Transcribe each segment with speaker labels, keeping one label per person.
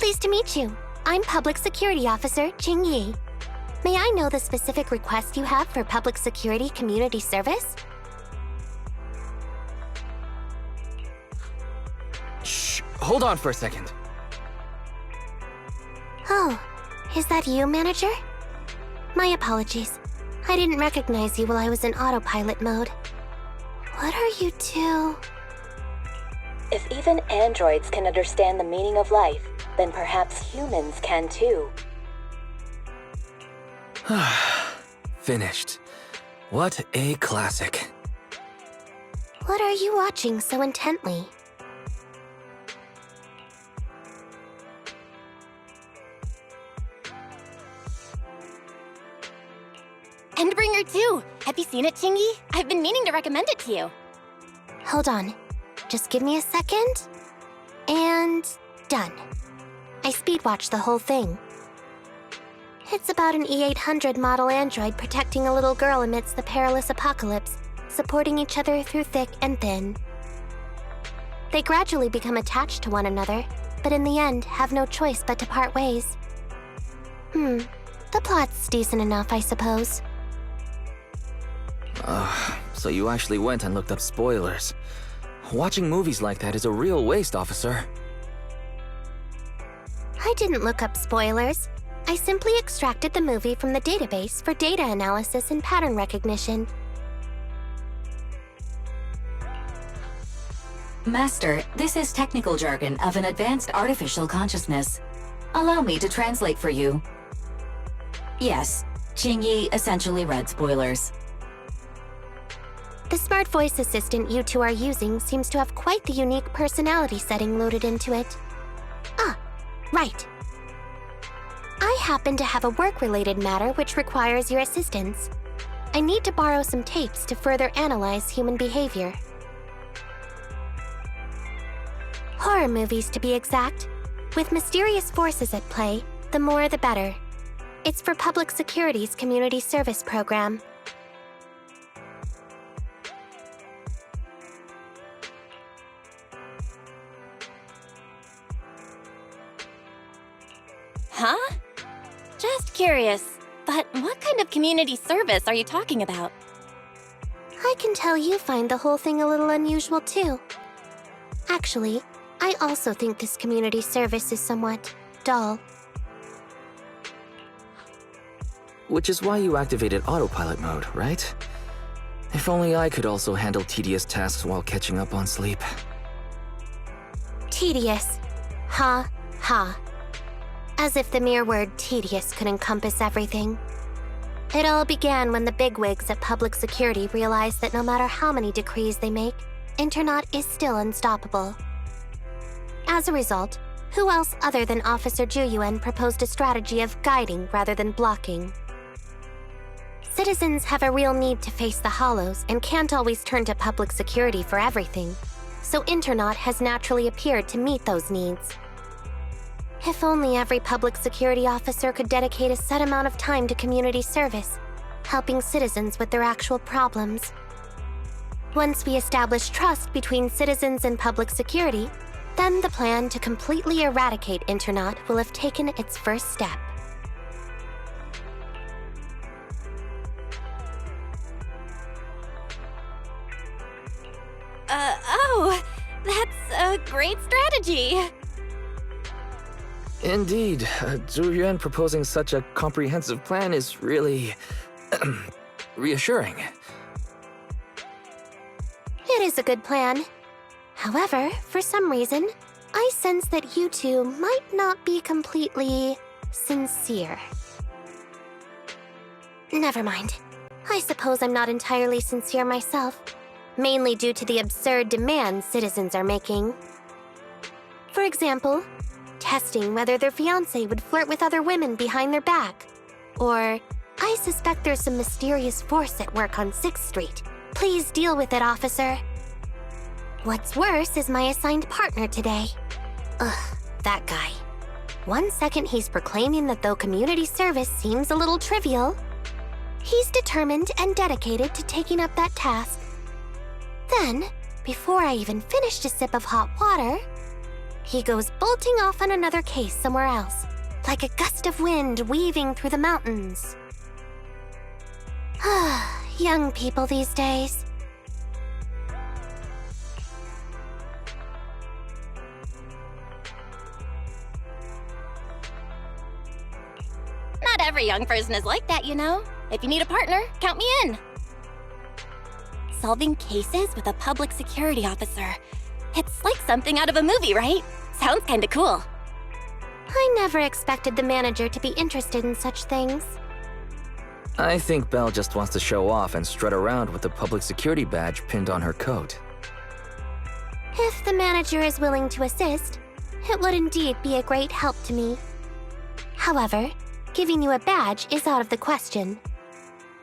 Speaker 1: Pleased to meet you. I'm Public Security Officer Ching Yi. May I know the specific request you have for public security community service?
Speaker 2: Shh, hold on for a second.
Speaker 1: Oh, is that you, Manager? My apologies. I didn't recognize you while I was in autopilot mode. What are you two?
Speaker 3: If even androids can understand the meaning of life, then perhaps humans can too.
Speaker 2: Finished. What a classic.
Speaker 1: What are you watching so intently?
Speaker 4: Endbringer 2! Have you seen it, Chingy? I've been meaning to recommend it to you.
Speaker 1: Hold on. Just give me a second. And done. I speed-watched the whole thing. It's about an E-800 model android protecting a little girl amidst the perilous apocalypse, supporting each other through thick and thin. They gradually become attached to one another, but in the end have no choice but to part ways. The plot's decent enough, I suppose.
Speaker 2: So you actually went and looked up spoilers. Watching movies like that is a real waste, officer.
Speaker 1: I didn't look up spoilers. I simply extracted the movie from the database for data analysis and pattern recognition.
Speaker 5: Master, this is technical jargon of an advanced artificial consciousness. Allow me to translate for you. Yes, Qingyi essentially read spoilers.
Speaker 1: The smart voice assistant you two are using seems to have quite the unique personality setting loaded into it. Ah, right. I happen to have a work-related matter which requires your assistance. I need to borrow some tapes to further analyze human behavior. Horror movies, to be exact. With mysterious forces at play, the more the better. It's for Public Security's community service program.
Speaker 4: Huh? Just curious, but what kind of community service are you talking about?
Speaker 1: I can tell you find the whole thing a little unusual too. Actually, I also think this community service is somewhat dull.
Speaker 2: Which is why you activated autopilot mode, right? If only I could also handle tedious tasks while catching up on sleep.
Speaker 1: Tedious. Ha, ha. As if the mere word tedious could encompass everything. It all began when the bigwigs at Public Security realized that no matter how many decrees they make, Internaut is still unstoppable. As a result, who else other than Officer Juyuan proposed a strategy of guiding rather than blocking? Citizens have a real need to face the hollows and can't always turn to Public Security for everything, so Internaut has naturally appeared to meet those needs. If only every public security officer could dedicate a set amount of time to community service, helping citizens with their actual problems. Once we establish trust between citizens and public security, then the plan to completely eradicate Internaut will have taken its first step.
Speaker 4: Oh, that's a great strategy.
Speaker 2: Indeed, Zhu Yuan proposing such a comprehensive plan is really reassuring.
Speaker 1: It is a good plan. However, for some reason, I sense that you two might not be completely sincere. Never mind. I suppose I'm not entirely sincere myself, mainly due to the absurd demands citizens are making. For example, testing whether their fiancé would flirt with other women behind their back. Or, I suspect there's some mysterious force at work on 6th Street. Please deal with it, officer. What's worse is my assigned partner today. Ugh, that guy. One second he's proclaiming that though community service seems a little trivial, he's determined and dedicated to taking up that task. Then, before I even finished a sip of hot water, he goes bolting off on another case somewhere else, like a gust of wind weaving through the mountains. Young people these days.
Speaker 4: Not every young person is like that, you know. If you need a partner, count me in. Solving cases with a public security officer. It's like something out of a movie, right? Sounds kinda cool.
Speaker 1: I never expected the manager to be interested in such things.
Speaker 2: I think Belle just wants to show off and strut around with the public security badge pinned on her coat.
Speaker 1: If the manager is willing to assist, it would indeed be a great help to me. However, giving you a badge is out of the question.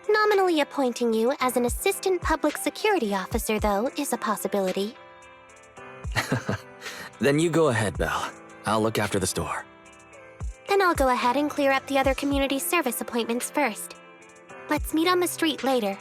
Speaker 1: Nominally appointing you as an assistant public security officer, though, is a possibility.
Speaker 2: Then you go ahead, Belle. I'll look after the store.
Speaker 1: Then I'll go ahead and clear up the other community service appointments first. Let's meet on the street later.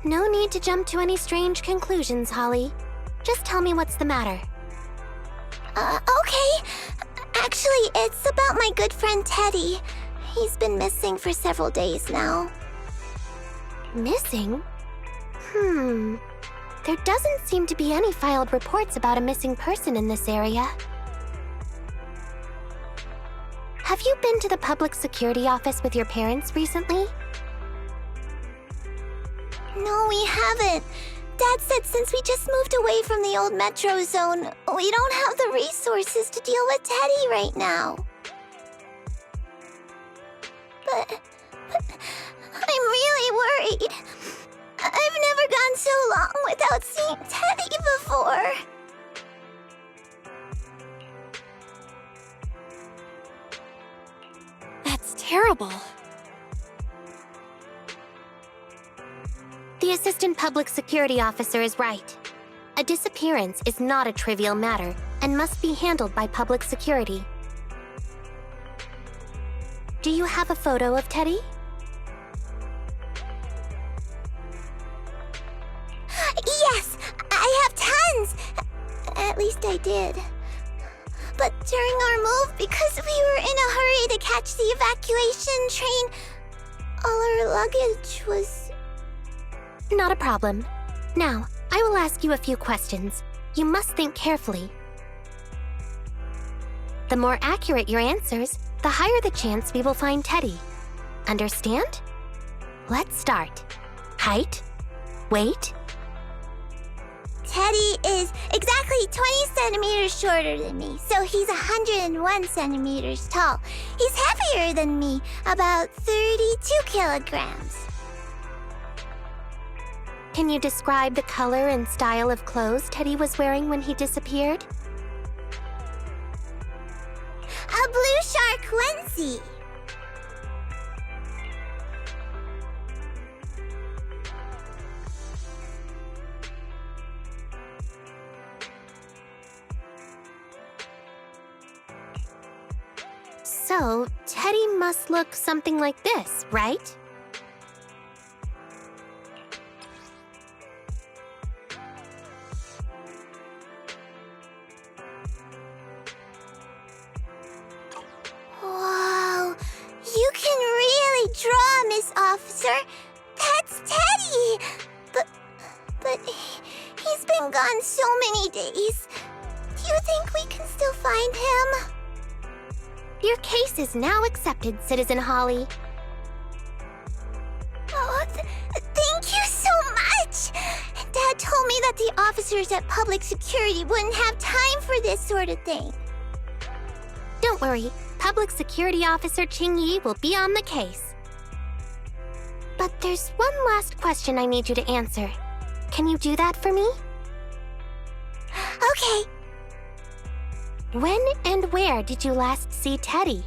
Speaker 1: No need to jump to any strange conclusions, Holly. Just tell me what's the matter.
Speaker 6: Okay. Actually, it's about my good friend Teddy. He's been missing for several days now.
Speaker 1: Missing? There doesn't seem to be any filed reports about a missing person in this area. Have you been to the public security office with your parents recently?
Speaker 6: No, we haven't. Dad said since we just moved away from the old metro zone, we don't have the resources to deal with Teddy right now. But I'm really worried. I've never gone so long without seeing Teddy before.
Speaker 4: That's terrible.
Speaker 1: The assistant public security officer is right. A disappearance is not a trivial matter and must be handled by public security. Do you have a photo of Teddy?
Speaker 6: Yes, I have tons. At least I did. But during our move, because we were in a hurry to catch the evacuation train, all our luggage was...
Speaker 1: Not a problem. Now, I will ask you a few questions. You must think carefully. The more accurate your answers, the higher the chance we will find Teddy. Understand? Let's start. Height? Weight?
Speaker 6: Teddy is exactly 20 centimeters shorter than me, so he's 101 centimeters tall. He's heavier than me, about 32 kilograms.
Speaker 1: Can you describe the color and style of clothes Teddy was wearing when he disappeared?
Speaker 6: A blue shark onesie.
Speaker 1: So, Teddy must look something like this, right?
Speaker 6: Whoa, you can really draw, Miss Officer. That's Teddy. But he's been gone so many days. Do you think we can still find him?
Speaker 1: Your case is now accepted, Citizen Holly.
Speaker 6: Oh, that the officers at public security wouldn't have time for this sort of thing.
Speaker 1: Don't worry, Public Security Officer Qingyi will be on the case. But there's one last question I need you to answer. Can you do that for me?
Speaker 6: Okay.
Speaker 1: When and where did you last see Teddy?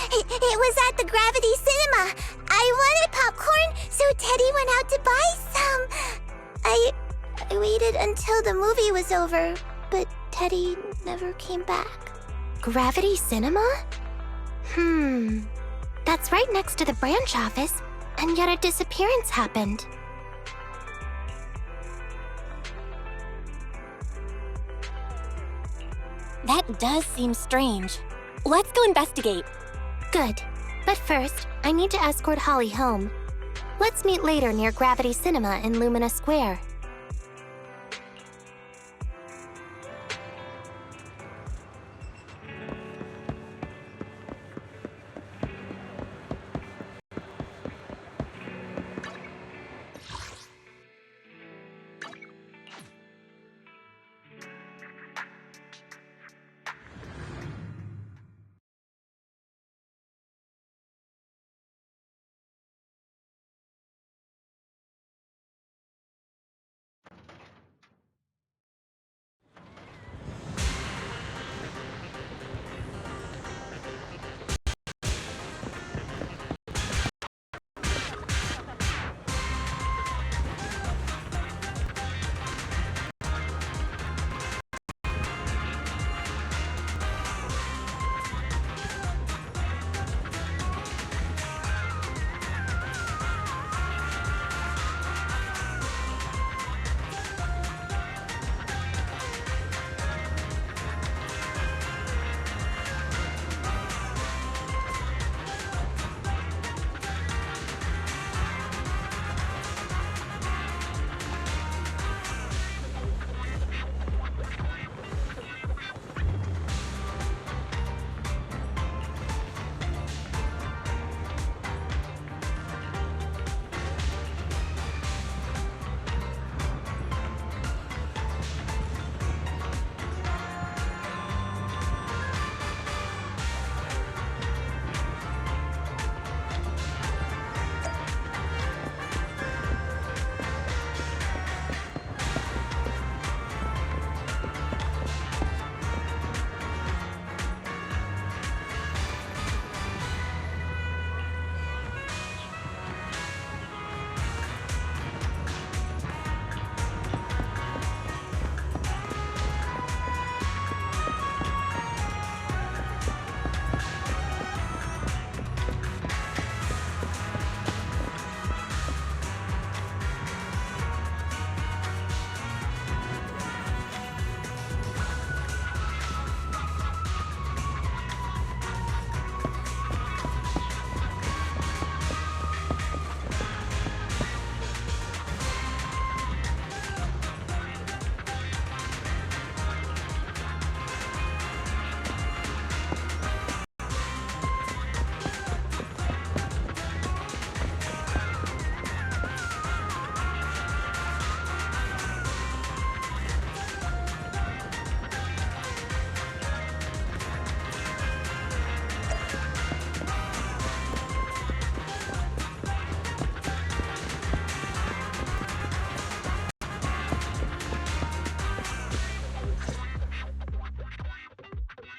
Speaker 6: It was at the Gravity Cinema. I wanted popcorn, so Teddy went out to buy some. I waited until the movie was over, but Teddy never came back.
Speaker 1: Gravity Cinema? That's right next to the branch office, and yet a disappearance happened.
Speaker 4: That does seem strange. Let's go investigate.
Speaker 1: Good. But first, I need to escort Holly home. Let's meet later near Gravity Cinema in Lumina Square.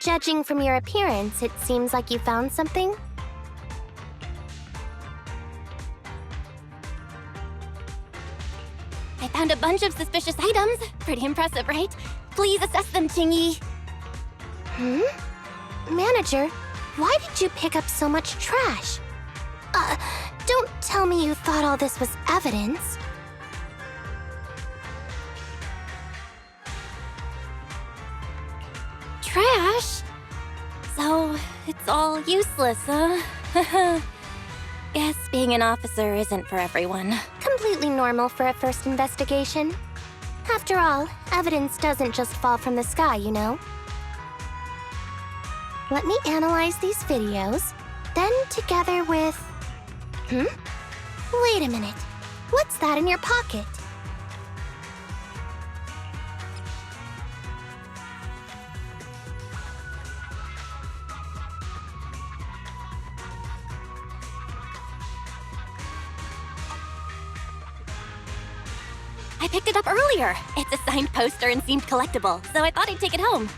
Speaker 1: Judging from your appearance, it seems like you found something.
Speaker 4: I found a bunch of suspicious items. Pretty impressive, right? Please assess them, Qingyi.
Speaker 1: Manager, why did you pick up so much trash? Don't tell me you thought all this was evidence.
Speaker 4: Trash? So, it's all useless, huh? Guess being an officer isn't for everyone.
Speaker 1: Completely normal for a first investigation. After all, evidence doesn't just fall from the sky, you know? Let me analyze these videos, then together with... Wait a minute. What's that in your pocket?
Speaker 4: I picked it up earlier. It's a signed poster and seemed collectible, so I thought I'd take it home.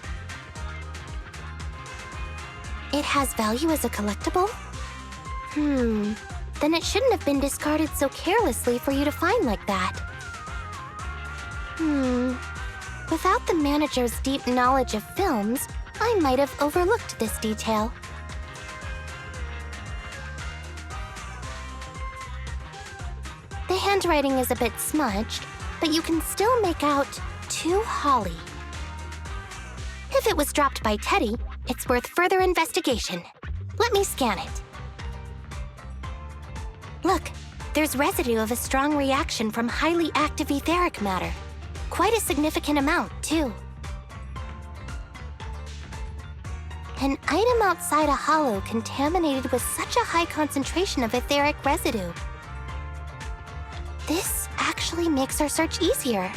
Speaker 1: It has value as a collectible? Then it shouldn't have been discarded so carelessly for you to find like that. Without the manager's deep knowledge of films, I might have overlooked this detail. The handwriting is a bit smudged, but you can still make out "To Holly." If it was dropped by Teddy, it's worth further investigation. Let me scan it. Look, there's residue of a strong reaction from highly active etheric matter. Quite a significant amount, too. An item outside a hollow contaminated with such a high concentration of etheric residue. This actually makes our search easier.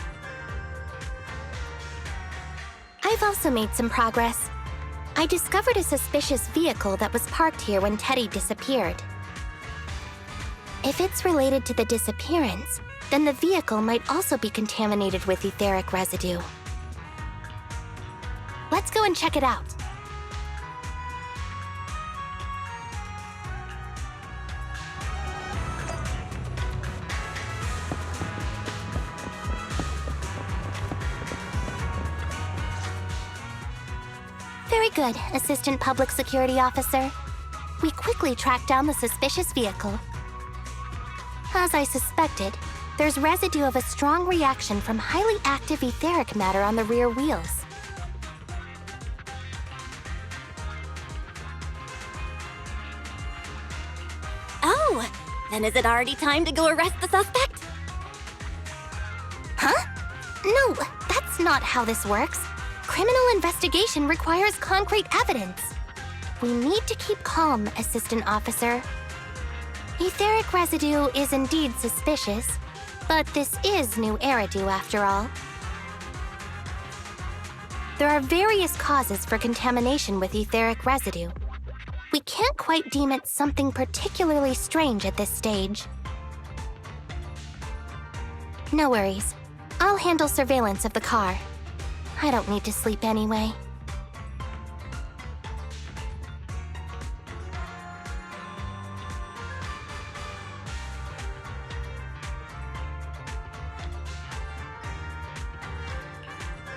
Speaker 1: I've also made some progress. I discovered a suspicious vehicle that was parked here when Teddy disappeared. If it's related to the disappearance, then the vehicle might also be contaminated with etheric residue. Let's go and check it out. Very good, Assistant Public Security Officer. We quickly tracked down the suspicious vehicle. As I suspected, there's residue of a strong reaction from highly active etheric matter on the rear wheels.
Speaker 4: Oh, then is it already time to go arrest the suspect?
Speaker 1: Huh? No, that's not how this works. Criminal investigation requires concrete evidence. We need to keep calm, Assistant Officer. Etheric residue is indeed suspicious, but this is new Eridu after all. There are various causes for contamination with etheric residue. We can't quite deem it something particularly strange at this stage. No worries. I'll handle surveillance of the car. I don't need to sleep anyway.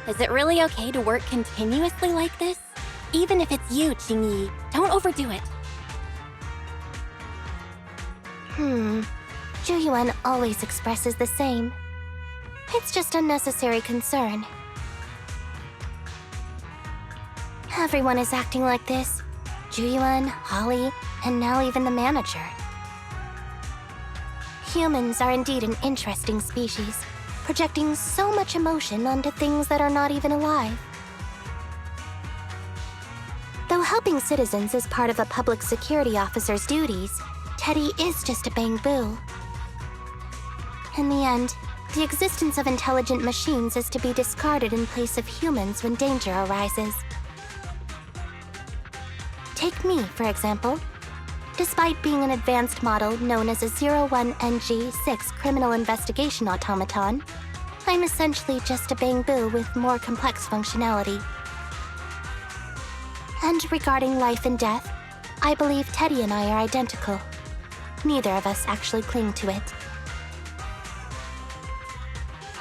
Speaker 4: Is it really okay to work continuously like this? Even if it's you, Jingyi, don't overdo it.
Speaker 1: Juyuan always expresses the same. It's just unnecessary concern. Everyone is acting like this. Juyuan, Holly, and now even the manager. Humans are indeed an interesting species, projecting so much emotion onto things that are not even alive. Though helping citizens is part of a public security officer's duties, Teddy is just a bangbú. In the end, the existence of intelligent machines is to be discarded in place of humans when danger arises. Take me, for example. Despite being an advanced model known as a 01NG6 criminal investigation automaton, I'm essentially just a bangbú with more complex functionality. And regarding life and death, I believe Teddy and I are identical. Neither of us actually cling to it.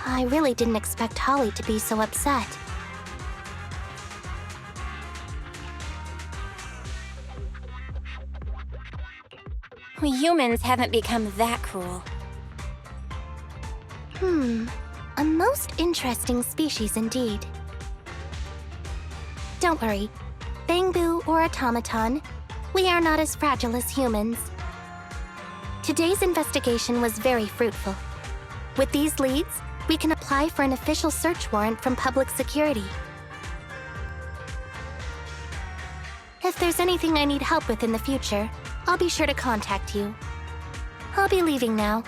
Speaker 1: I really didn't expect Holly to be so upset.
Speaker 4: We humans haven't become that cruel.
Speaker 1: A most interesting species indeed. Don't worry, bangbú or automaton, we are not as fragile as humans. Today's investigation was very fruitful. With these leads, we can apply for an official search warrant from public security. If there's anything I need help with in the future, I'll be sure to contact you. I'll be leaving now.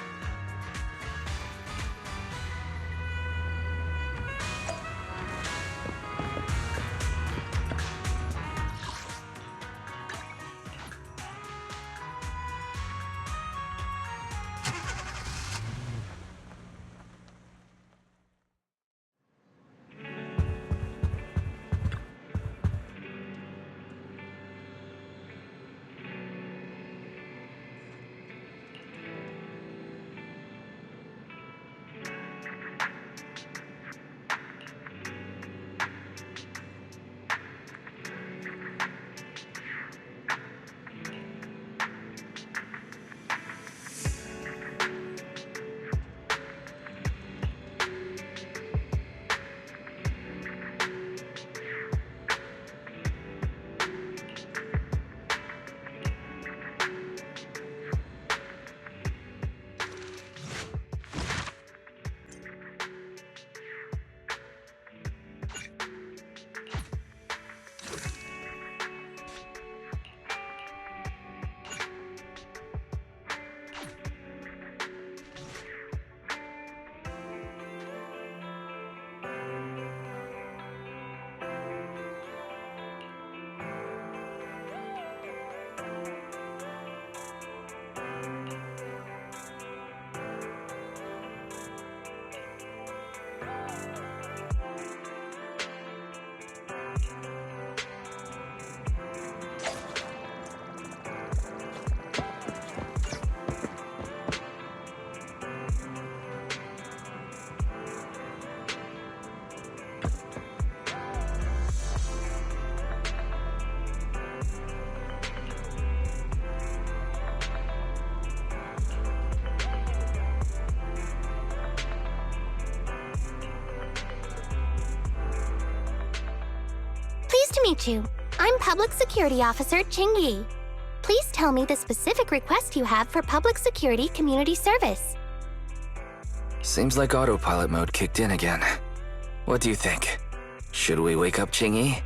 Speaker 1: meet you. I'm Public Security Officer Ching-Yi. Please tell me the specific request you have for Public Security Community Service.
Speaker 2: Seems like autopilot mode kicked in again. What do you think? Should we wake up Ching-Yi?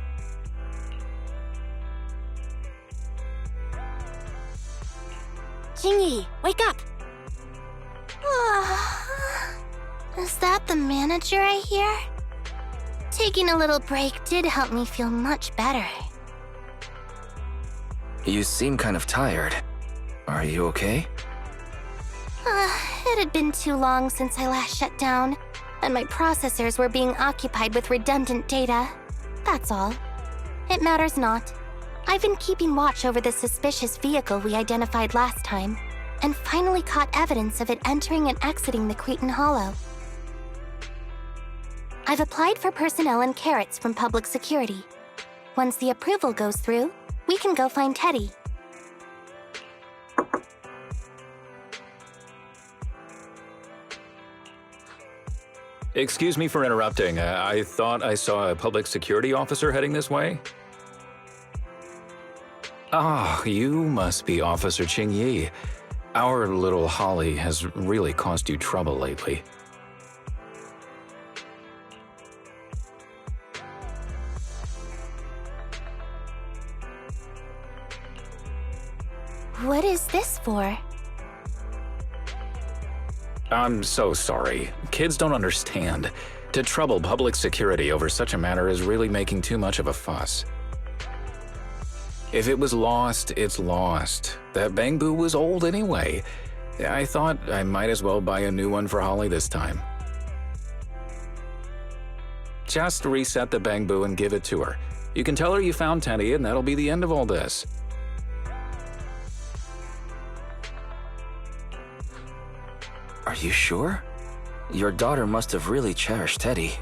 Speaker 4: Ching-Yi, wake up!
Speaker 6: Is that the manager I hear? Taking a little break did help me feel much better.
Speaker 2: You seem kind of tired. Are you okay?
Speaker 1: It had been too long since I last shut down, and my processors were being occupied with redundant data. That's all. It matters not. I've been keeping watch over the suspicious vehicle we identified last time, and finally caught evidence of it entering and exiting the Cretan Hollow. I've applied for personnel and carrots from Public Security. Once the approval goes through, we can go find Teddy.
Speaker 7: Excuse me for interrupting. I thought I saw a public security officer heading this way. Ah, you must be Officer Ching-Yi. Our little Holly has really caused you trouble lately.
Speaker 1: What is this for?
Speaker 7: I'm so sorry. Kids don't understand. To trouble public security over such a matter is really making too much of a fuss. If it was lost, it's lost. That bangbú was old anyway. I thought I might as well buy a new one for Holly this time. Just reset the bangbú and give it to her. You can tell her you found Teddy and that'll be the end of all this.
Speaker 2: Are you sure? Your daughter must have really cherished Teddy.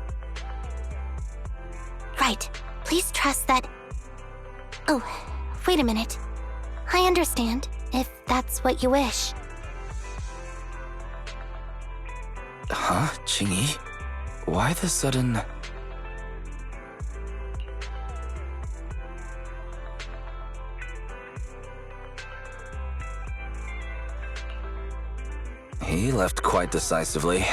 Speaker 1: Right. Please trust that... Oh, wait a minute. I understand, if that's what you wish.
Speaker 2: Huh, Ching-Yi? Why the sudden... He left quite decisively.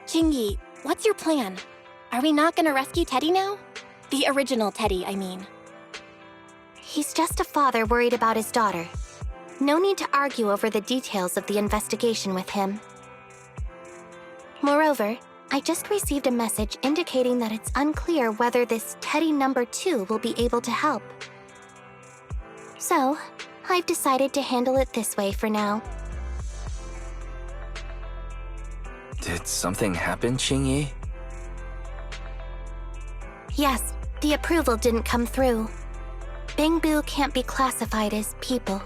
Speaker 4: Ching-Yi, what's your plan? Are we not gonna rescue Teddy now? The original Teddy, I mean.
Speaker 1: He's just a father worried about his daughter. No need to argue over the details of the investigation with him. Moreover, I just received a message indicating that it's unclear whether this Teddy number 2 will be able to help. So, I've decided to handle it this way for now.
Speaker 2: Did something happen, Ching-Yi?
Speaker 1: Yes, the approval didn't come through. Bangbú can't be classified as people.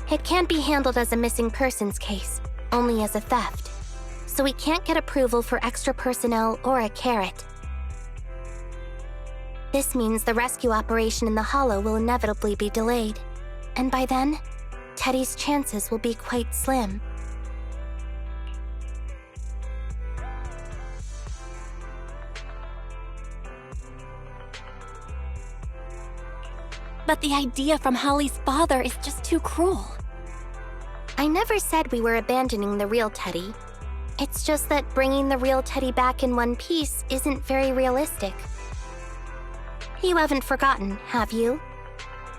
Speaker 1: It can't be handled as a missing persons case, only as a theft. So we can't get approval for extra personnel or a carrot. This means the rescue operation in the Hollow will inevitably be delayed. And by then, Teddy's chances will be quite slim.
Speaker 4: But the idea from Holly's father is just too cruel.
Speaker 1: I never said we were abandoning the real Teddy. It's just that bringing the real Teddy back in one piece isn't very realistic. You haven't forgotten, have you?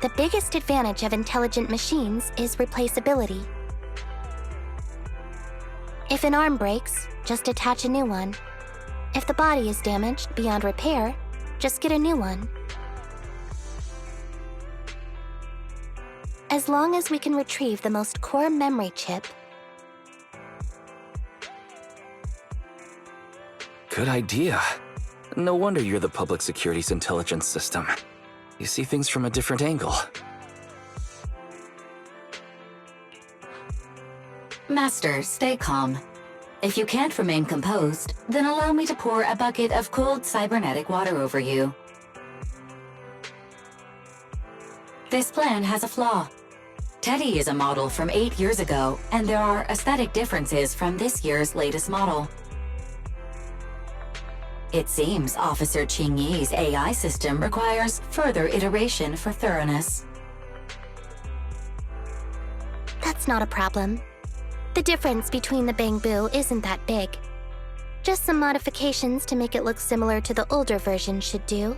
Speaker 1: The biggest advantage of intelligent machines is replaceability. If an arm breaks, just attach a new one. If the body is damaged beyond repair, just get a new one. As long as we can retrieve the most core memory chip.
Speaker 2: Good idea. No wonder you're the public security's intelligence system. You see things from a different angle.
Speaker 5: Master, stay calm. If you can't remain composed, then allow me to pour a bucket of cold cybernetic water over you. This plan has a flaw. Teddy is a model from 8 years ago, and there are aesthetic differences from this year's latest model. It seems Officer Qingyi's AI system requires further iteration for thoroughness.
Speaker 1: That's not a problem. The difference between the bangbú isn't that big. Just some modifications to make it look similar to the older version should do.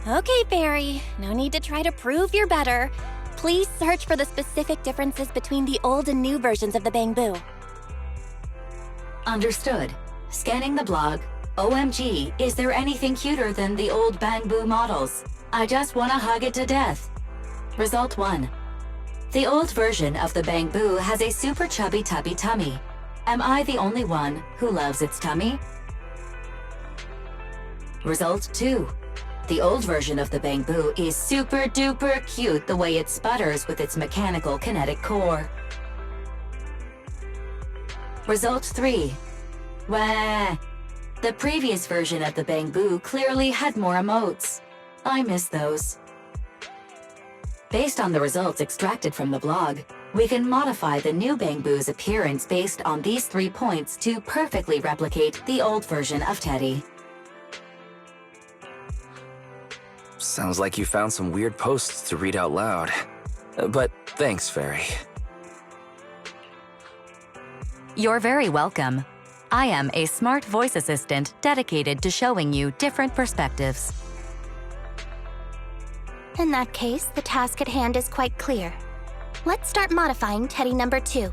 Speaker 4: Okay, Fairy. No need to try to prove you're better. Please search for the specific differences between the old and new versions of the bangbú.
Speaker 5: Understood. Scanning the blog. OMG, is there anything cuter than the old bangbú models? I just want to hug it to death. Result 1. The old version of the bangbú has a super chubby tubby tummy. Am I the only one who loves its tummy? Result 2. The old version of the bangbú is super duper cute the way it sputters with its mechanical kinetic core. Result 3. Wah! The previous version of the bangbú clearly had more emotes. I miss those. Based on the results extracted from the blog, we can modify the new bangbú's appearance based on these 3 points to perfectly replicate the old version of Teddy.
Speaker 2: Sounds like you found some weird posts to read out loud. But thanks, Fairy.
Speaker 8: You're very welcome. I am a smart voice assistant dedicated to showing you different perspectives.
Speaker 1: In that case, the task at hand is quite clear. Let's start modifying Teddy number 2.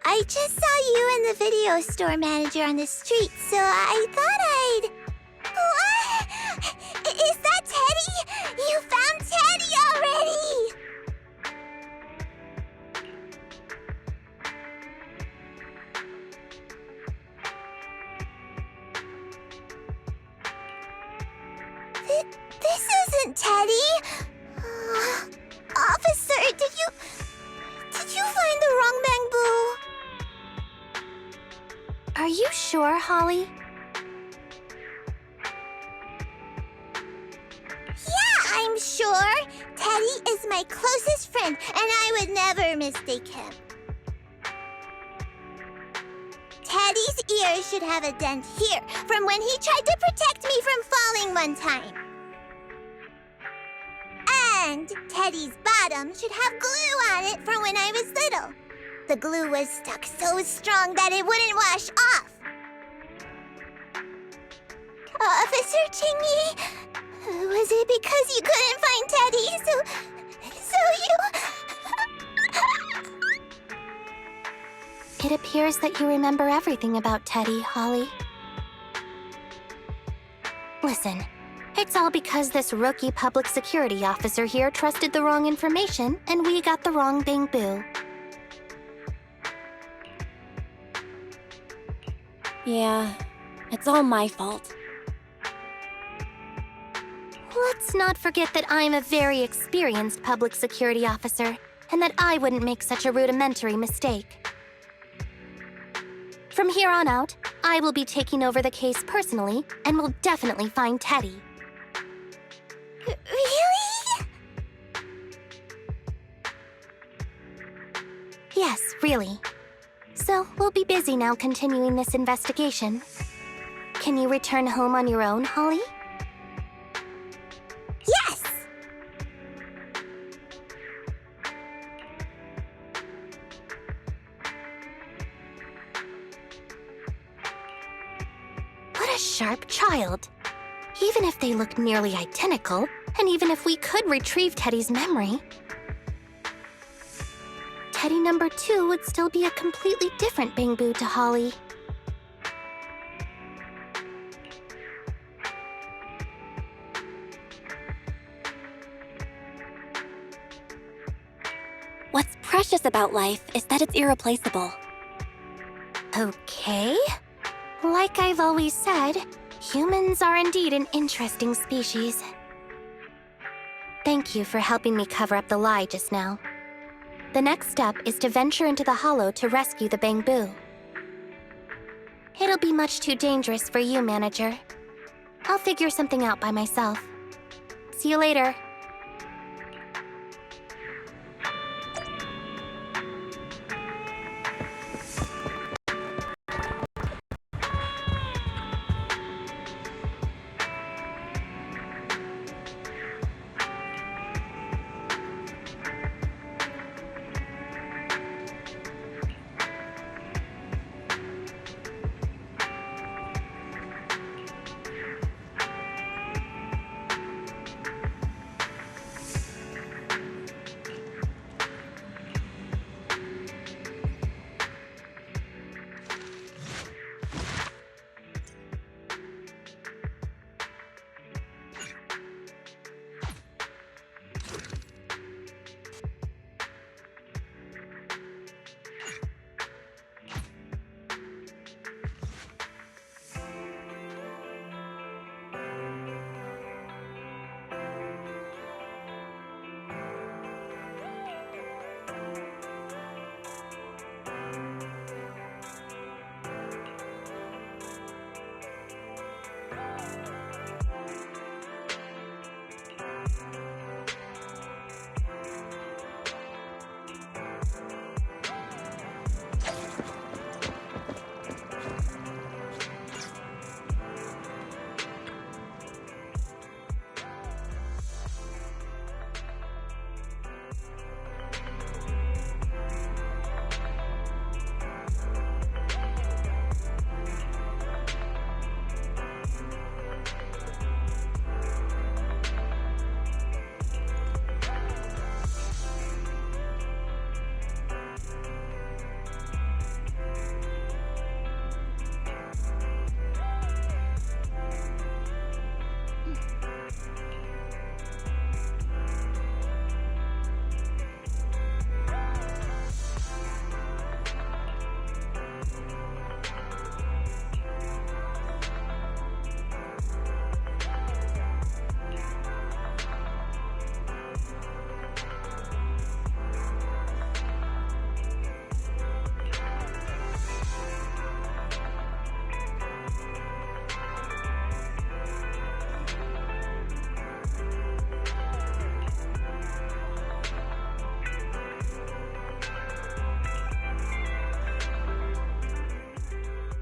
Speaker 6: I just saw you and the video store manager on the street, so I thought I'd... What? Is that Teddy? You found Teddy already! This isn't Teddy! Officer, did you find the wrong bangbú?
Speaker 1: Are you sure, Holly?
Speaker 6: Yeah, I'm sure. Teddy is my closest friend, and I would never mistake him. Teddy's ear should have a dent here from when he tried to protect me from falling one time. And Teddy's bottom should have glue on it from when I was little. The glue was stuck so strong that it wouldn't wash off. Officer Chingy, was it because you couldn't find Teddy, so you...
Speaker 1: It appears that you remember everything about Teddy, Holly. Listen, it's all because this rookie public security officer here trusted the wrong information, and we got the wrong bangbú.
Speaker 4: Yeah, it's all my fault.
Speaker 1: Let's not forget that I'm a very experienced public security officer, and that I wouldn't make such a rudimentary mistake. From here on out, I will be taking over the case personally, and will definitely find Teddy.
Speaker 6: Really?
Speaker 1: Yes, really. So, we'll be busy now continuing this investigation. Can you return home on your own, Holly?
Speaker 6: Yes!
Speaker 1: What a sharp child. Even if they look nearly identical, and even if we could retrieve Teddy's memory, Teddy number 2 would still be a completely different bangbú to Holly.
Speaker 4: What's precious about life is that it's irreplaceable.
Speaker 1: Okay. Like I've always said, humans are indeed an interesting species. Thank you for helping me cover up the lie just now. The next step is to venture into the hollow to rescue the bangbú. It'll be much too dangerous for you, Manager. I'll figure something out by myself. See you later.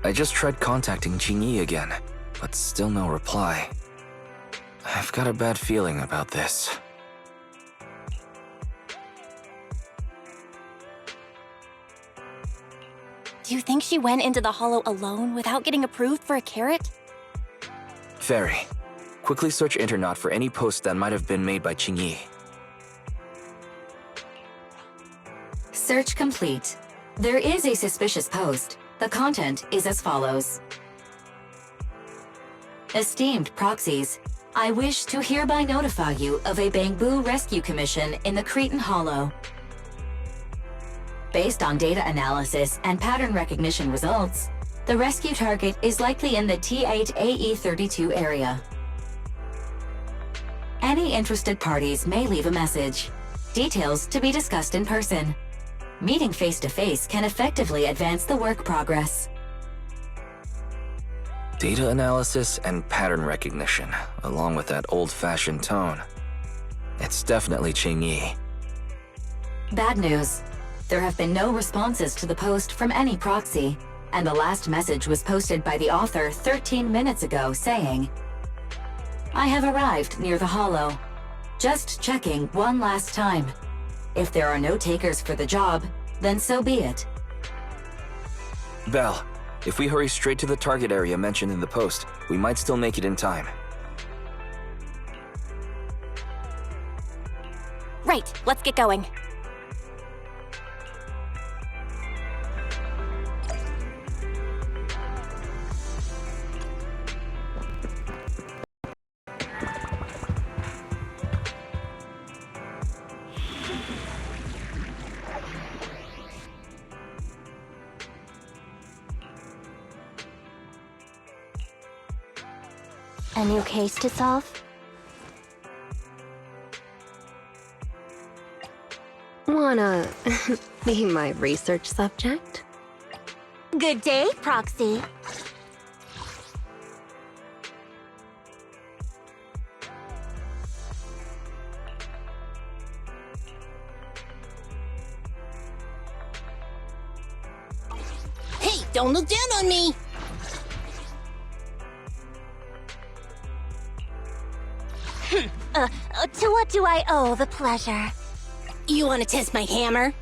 Speaker 2: I just tried contacting Jingyi again, but still no reply. I've got a bad feeling about this.
Speaker 4: Do you think she went into the hollow alone without getting approved for a carrot?
Speaker 2: Very. Quickly search Internet for any post that might have been made by Jingyi.
Speaker 5: Search complete. There is a suspicious post. The content is as follows. Esteemed proxies, I wish to hereby notify you of a bangbú rescue commission in the Cretan Hollow. Based on data analysis and pattern recognition results, the rescue target is likely in the T8AE32 area. Any interested parties may leave a message. Details to be discussed in person. Meeting face-to-face can effectively advance the work progress.
Speaker 2: Data analysis and pattern recognition, along with that old-fashioned tone. It's definitely Jingyi.
Speaker 5: Bad news. There have been no responses to the post from any proxy, and the last message was posted by the author 13 minutes ago saying, I have arrived near the hollow. Just checking one last time. If there are no takers for the job, then so be it.
Speaker 2: Belle, if we hurry straight to the target area mentioned in the post, we might still make it in time.
Speaker 4: Right, let's get going.
Speaker 1: A new case to solve? Wanna be my research subject?
Speaker 6: Good day, Proxy.
Speaker 9: Hey, don't look down on me!
Speaker 6: To what do I owe the pleasure?
Speaker 9: You want to test my hammer?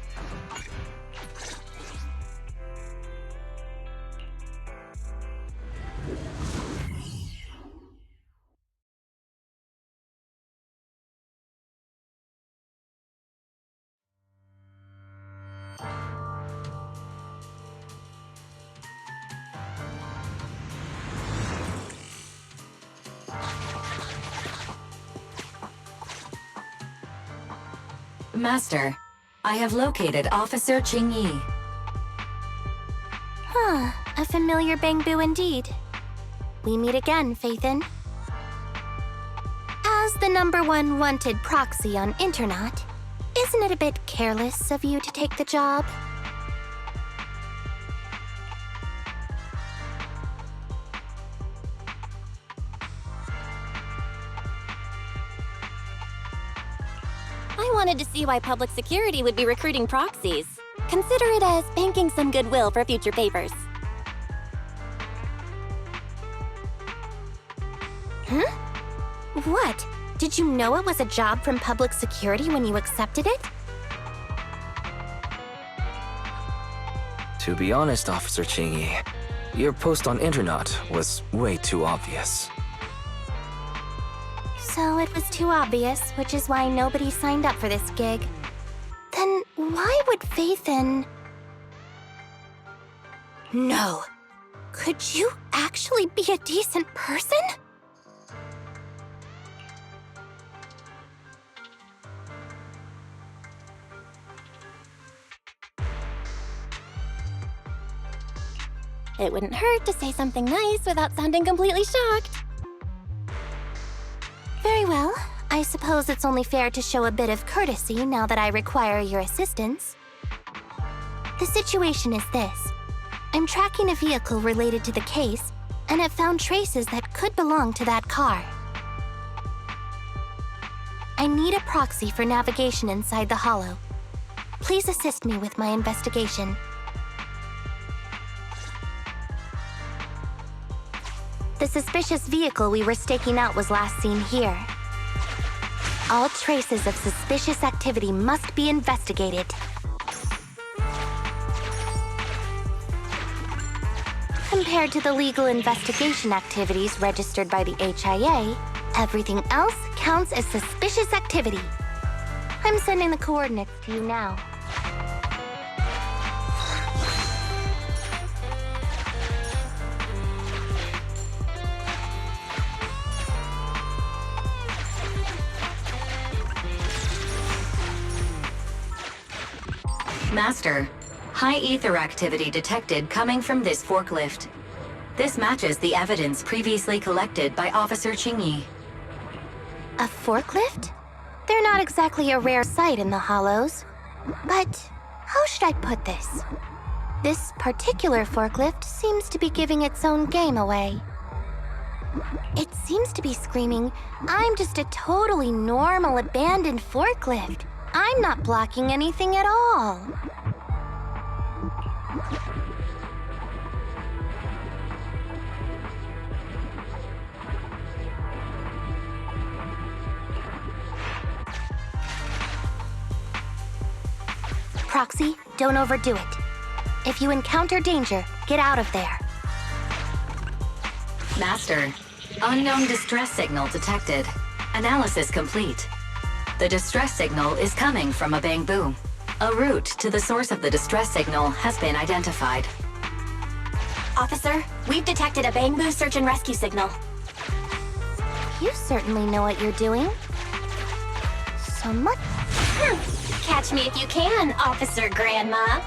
Speaker 5: Master, I have located Officer Jingyi.
Speaker 1: Huh, a familiar bangbú indeed. We meet again, Phaethon. As the #1 wanted proxy on Internet, isn't it a bit careless of you to take the job?
Speaker 4: I wanted to see why public security would be recruiting proxies. Consider it as banking some goodwill for future papers.
Speaker 1: Huh? What? Did you know it was a job from public security when you accepted it?
Speaker 2: To be honest, Officer Jingyi, your post on Internet was way too obvious.
Speaker 1: So it was too obvious, which is why nobody signed up for this gig. Then why would Phaethon... No. Could you actually be a decent person?
Speaker 4: It wouldn't hurt to say something nice without sounding completely shocked.
Speaker 1: Very well. I suppose it's only fair to show a bit of courtesy now that I require your assistance. The situation is this. I'm tracking a vehicle related to the case, and have found traces that could belong to that car. I need a proxy for navigation inside the hollow. Please assist me with my investigation. The suspicious vehicle we were staking out was last seen here. All traces of suspicious activity must be investigated. Compared to the legal investigation activities registered by the HIA, everything else counts as suspicious activity. I'm sending the coordinates to you now.
Speaker 5: Master, high ether activity detected coming from this forklift. This matches the evidence previously collected by Officer Qingyi.
Speaker 1: A forklift? They're not exactly a rare sight in the Hollows. But how should I put this? This particular forklift seems to be giving its own game away. It seems to be screaming, "I'm just a totally normal abandoned forklift. I'm not blocking anything at all." Proxy, don't overdo it. If you encounter danger, get out of there.
Speaker 5: Master, unknown distress signal detected. Analysis complete. The distress signal is coming from a bangbú. A route to the source of the distress signal has been identified.
Speaker 4: Officer, we've detected a bangbú search and rescue signal.
Speaker 1: You certainly know what you're doing. So much.
Speaker 4: Catch me if you can, Officer Grandma.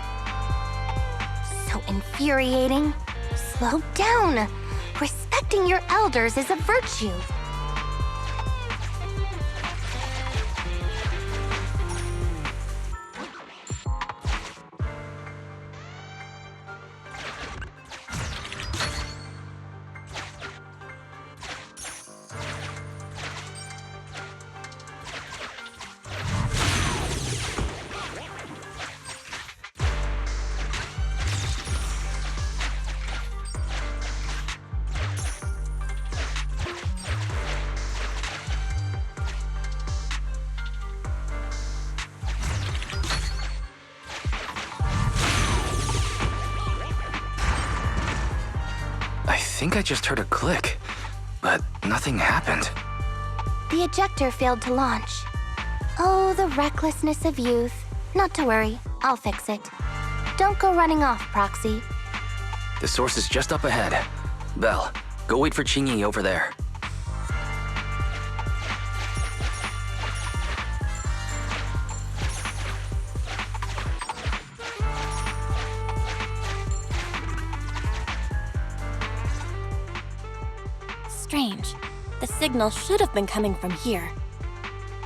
Speaker 1: So infuriating. Slow down. Respecting your elders is a virtue.
Speaker 2: I think I just heard a click, but nothing happened.
Speaker 1: The ejector failed to launch. Oh, the recklessness of youth. Not to worry, I'll fix it. Don't go running off, Proxy.
Speaker 2: The source is just up ahead. Belle, go wait for Qingyi over there.
Speaker 4: Strange. The signal should have been coming from here.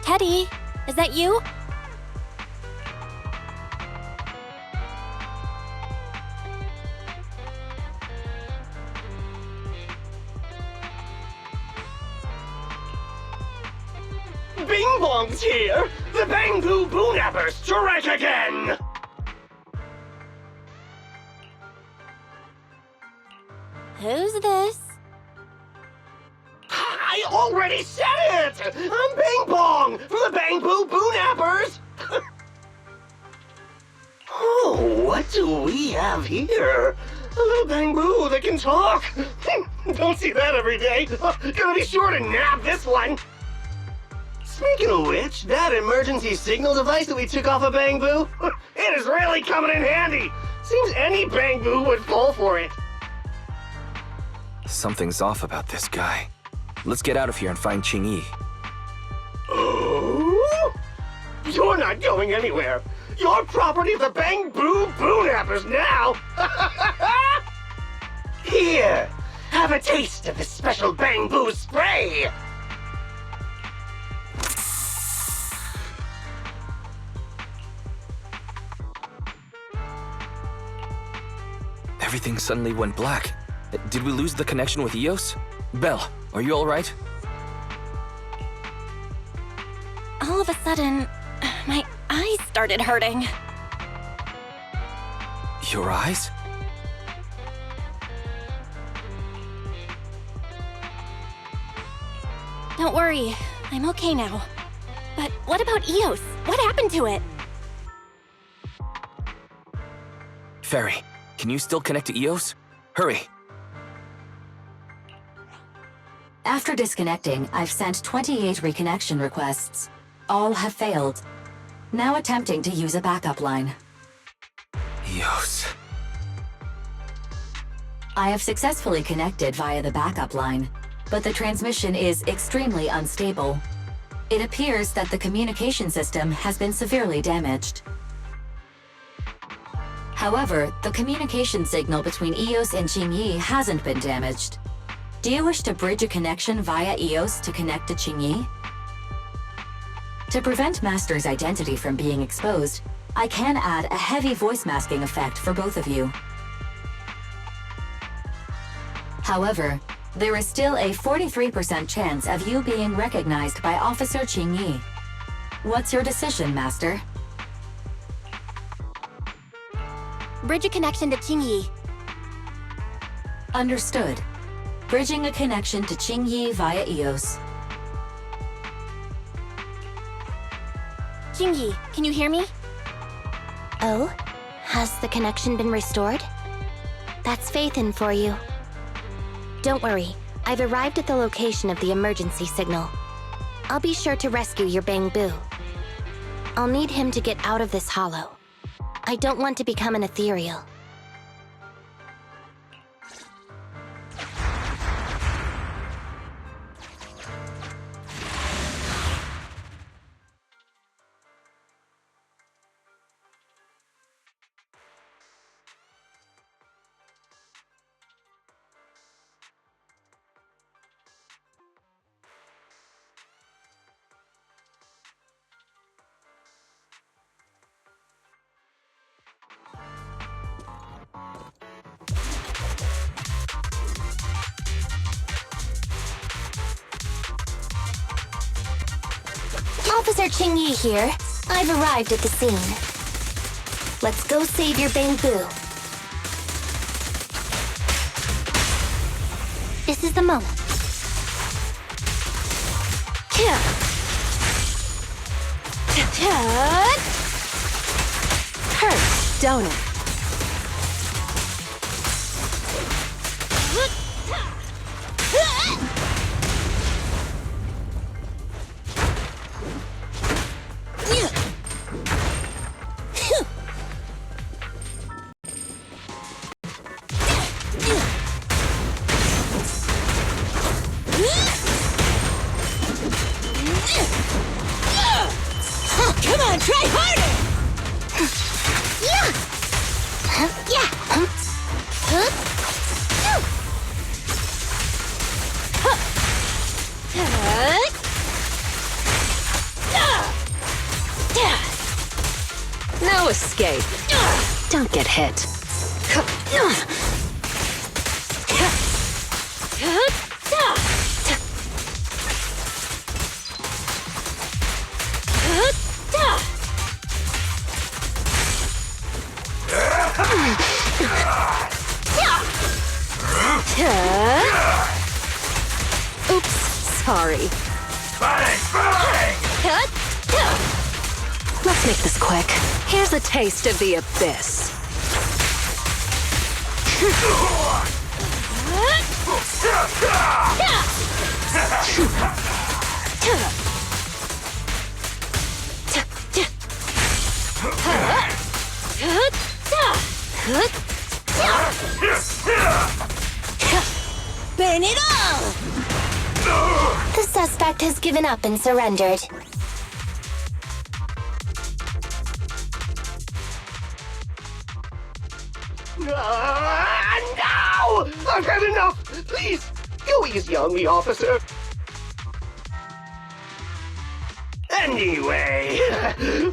Speaker 4: Teddy, is that you?
Speaker 10: Bing Bong's here! The bangbú boonappers strike again!
Speaker 4: Who's this?
Speaker 10: I already said it! I'm Bing Bong from the bangbú boonappers! Oh, what do we have here? A little bangbú that can talk! Don't see that every day! Gonna be sure to nab this one! Speaking of which, that emergency signal device that we took off a bangbú, it is really coming in handy! Seems any bangbú would fall for it.
Speaker 2: Something's off about this guy. Let's get out of here and find Qingyi.
Speaker 10: Oh? You're not going anywhere. You're property of the bangbú boonappers now. Here, have a taste of this special bangbú spray.
Speaker 2: Everything suddenly went black. Did we lose the connection with Eos? Belle, are you alright?
Speaker 4: All of a sudden, my eyes started hurting.
Speaker 2: Your eyes?
Speaker 4: Don't worry, I'm okay now. But what about Eos? What happened to it?
Speaker 2: Fairy, can you still connect to Eos? Hurry!
Speaker 5: After disconnecting, I've sent 28 reconnection requests. All have failed. Now attempting to use a backup line.
Speaker 2: Eos.
Speaker 5: I have successfully connected via the backup line, but the transmission is extremely unstable. It appears that the communication system has been severely damaged. However, the communication signal between Eos and Qingyi hasn't been damaged. Do you wish to bridge a connection via Eos to connect to Qingyi? To prevent Master's identity from being exposed, I can add a heavy voice masking effect for both of you. However, there is still a 43% chance of you being recognized by Officer Qingyi. What's your decision, Master?
Speaker 4: Bridge a connection to Qingyi.
Speaker 5: Understood. Bridging a connection to Qingyi via Eos.
Speaker 4: Qingyi, can you hear me?
Speaker 1: Oh? Has the connection been restored? That's Faithin for you. Don't worry, I've arrived at the location of the emergency signal. I'll be sure to rescue your bangbú. I'll need him to get out of this hollow. I don't want to become an ethereal. Officer Qingyi here. I've arrived at the scene. Let's go save your bangbú. This is the moment. Hurts, don't it?
Speaker 9: Come on, try harder!
Speaker 1: Yeah! Yeah!
Speaker 11: No escape. Don't get hit. Oops, sorry. Let's make this quick. Here's a taste of the abyss.
Speaker 9: Burn it all!
Speaker 1: The suspect has given up and surrendered.
Speaker 10: No! I've had enough! Please, go easy on me, officer. Anyway,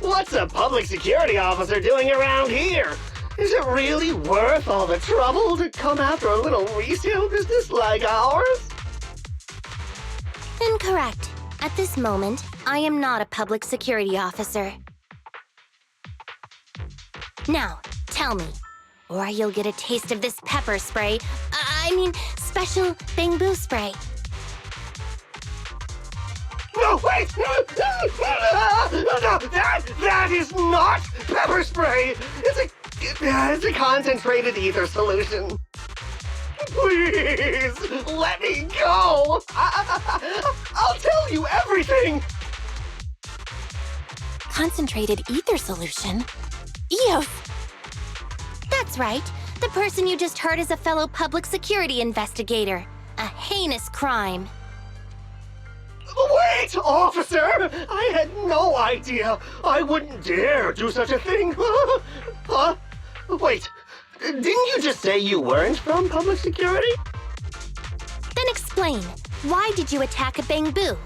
Speaker 10: what's a public security officer doing around here? Is it really worth all the trouble to come after a little resale business like ours?
Speaker 1: Incorrect. At this moment, I am not a public security officer. Now, tell me, or you'll get a taste of this pepper spray. I mean, special bangbú spray.
Speaker 10: no, wait! No, that is not pepper spray! It's a concentrated ether solution. Please, let me go! I'll tell you everything!
Speaker 4: Concentrated ether solution? Eos!
Speaker 1: That's right. The person you just heard is a fellow public security investigator. A heinous crime.
Speaker 10: Wait, officer! I had no idea. I wouldn't dare do such a thing. Huh? Wait, didn't you just say you weren't from public security?
Speaker 1: Then explain. Why did you attack a bangbú?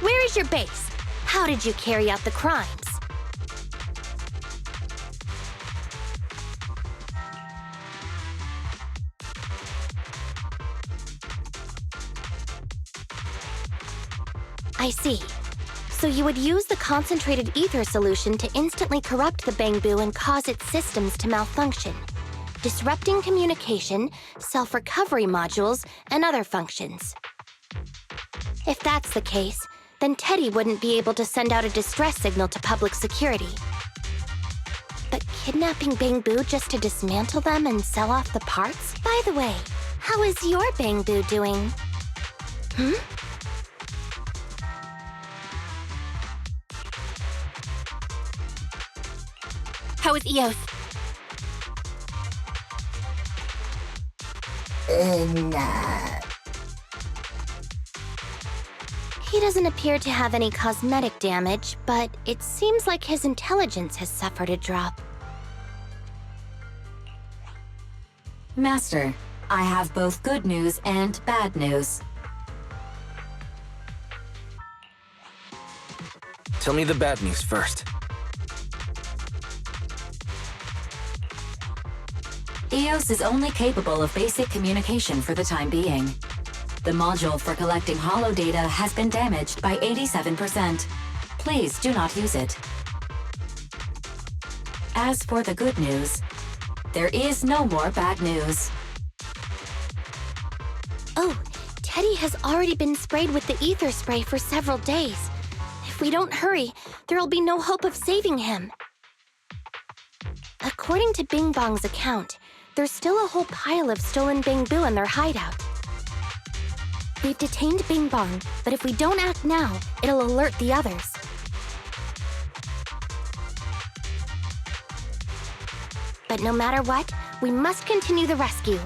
Speaker 1: Where is your base? How did you carry out the crimes? I see. So you would use the concentrated ether solution to instantly corrupt the bangbú and cause its systems to malfunction, disrupting communication, self-recovery modules, and other functions. If that's the case, then Teddy wouldn't be able to send out a distress signal to public security. But kidnapping bangbú just to dismantle them and sell off the parts? By the way, how is your bangbú doing?
Speaker 4: How is Eos?
Speaker 1: He doesn't appear to have any cosmetic damage, but it seems like his intelligence has suffered a drop.
Speaker 5: Master, I have both good news and bad news.
Speaker 2: Tell me the bad news first.
Speaker 5: Eos is only capable of basic communication for the time being. The module for collecting holo data has been damaged by 87%. Please do not use it. As for the good news, there is no more bad news.
Speaker 1: Oh, Teddy has already been sprayed with the ether spray for several days. If we don't hurry, there'll be no hope of saving him. According to Bing Bong's account, there's still a whole pile of stolen bangbú in their hideout. We've detained Bing Bong, but if we don't act now, it'll alert the others. But no matter what, we must continue the rescue.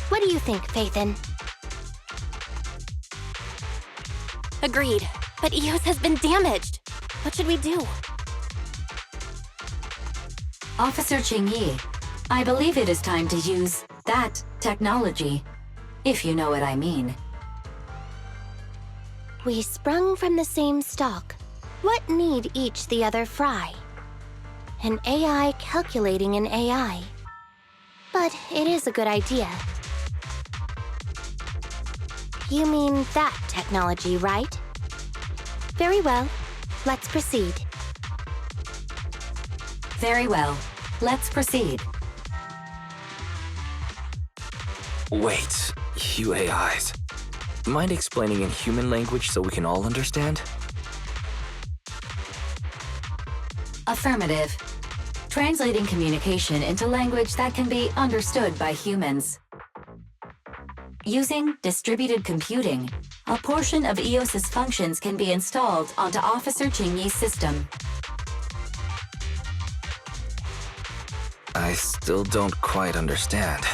Speaker 1: What do you think, Faithin?
Speaker 4: Agreed. But Eos has been damaged. What should we do?
Speaker 5: Officer Qingyi, I believe it is time to use that technology, if you know what I mean.
Speaker 1: We sprung from the same stalk. What need each the other fry? An AI calculating an AI. But it is a good idea. You mean that technology, right? Very well. Let's proceed.
Speaker 5: Very well. Let's proceed.
Speaker 2: Wait, you AIs. Mind explaining in human language so we can all understand?
Speaker 5: Affirmative. Translating communication into language that can be understood by humans. Using distributed computing, a portion of EOS's functions can be installed onto Officer Qingyi's system.
Speaker 2: I still don't quite understand.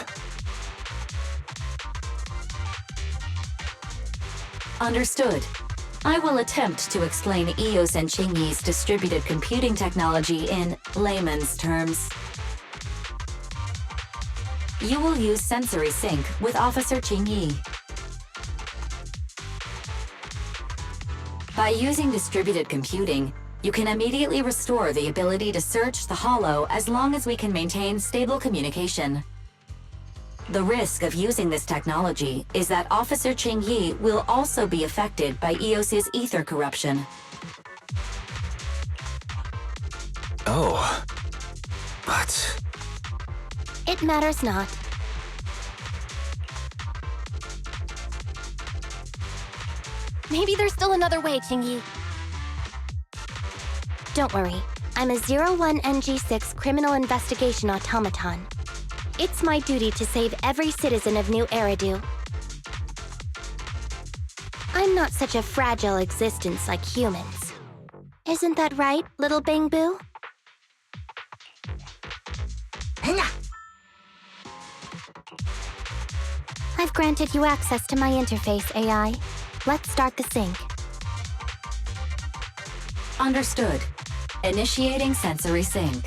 Speaker 5: Understood. I will attempt to explain EOS and Qingyi's distributed computing technology in layman's terms. You will use sensory sync with Officer Qingyi. By using distributed computing, you can immediately restore the ability to search the holo as long as we can maintain stable communication. The risk of using this technology is that Officer Qingyi will also be affected by EOS's ether corruption.
Speaker 2: Oh. But...
Speaker 1: It matters not.
Speaker 4: Maybe there's still another way, Chingy.
Speaker 1: Don't worry. I'm a 01NG6 criminal investigation automaton. It's my duty to save every citizen of New Eridu. I'm not such a fragile existence like humans. Isn't that right, little bangbú? I've granted you access to my interface, AI. Let's start the sync.
Speaker 5: Understood. Initiating sensory sync.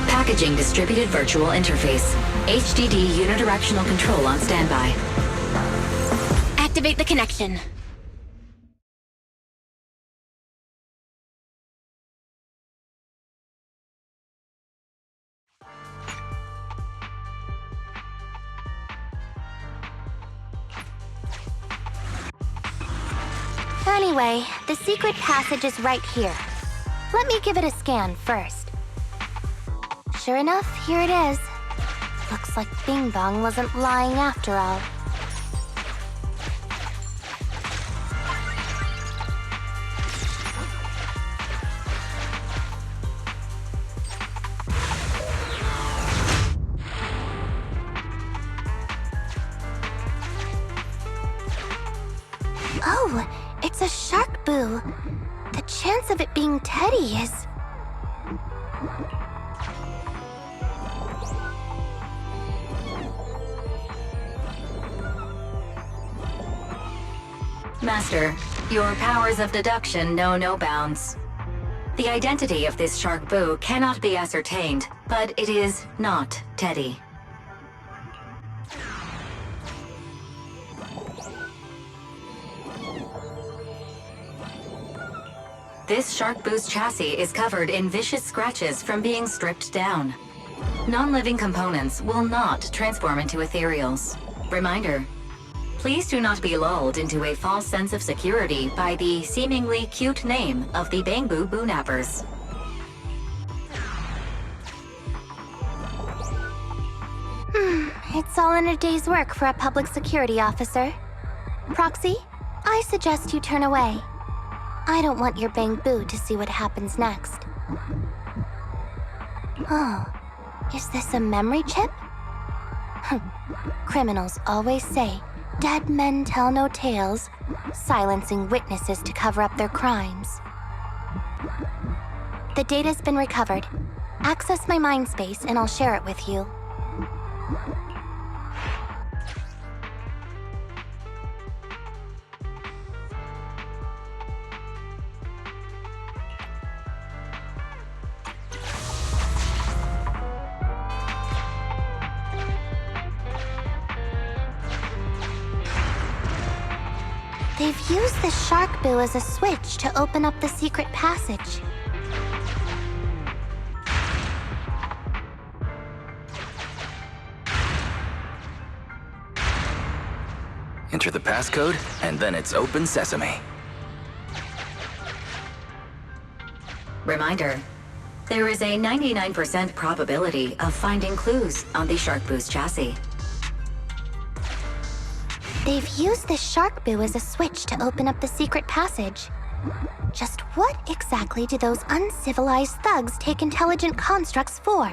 Speaker 5: Packaging distributed virtual interface. HDD unidirectional control on standby.
Speaker 4: Activate the connection.
Speaker 1: Anyway, the secret passage is right here. Let me give it a scan first. Sure enough, here it is. Looks like Bing Bong wasn't lying after all. Oh, it's a shark boo. The chance of it being Teddy is...
Speaker 5: Master, your powers of deduction know no bounds. The identity of this shark boo cannot be ascertained, but it is not Teddy. This shark boo's chassis is covered in vicious scratches from being stripped down. Non-living components will not transform into ethereals. Reminder: please do not be lulled into a false sense of security by the seemingly cute name of the bangbú boo-nappers.
Speaker 1: It's all in a day's work for a public security officer. Proxy, I suggest you turn away. I don't want your bangbú to see what happens next. Oh, is this a memory chip? Criminals always say, dead men tell no tales, silencing witnesses to cover up their crimes. The data's been recovered. Access my mind space and I'll share it with you. They've used the shark boo as a switch to open up the secret passage.
Speaker 2: Enter the passcode, and then it's open sesame.
Speaker 5: Reminder: there is a 99% probability of finding clues on the shark boo's chassis.
Speaker 1: They've used the shark boo as a switch to open up the secret passage. Just what exactly do those uncivilized thugs take intelligent constructs for?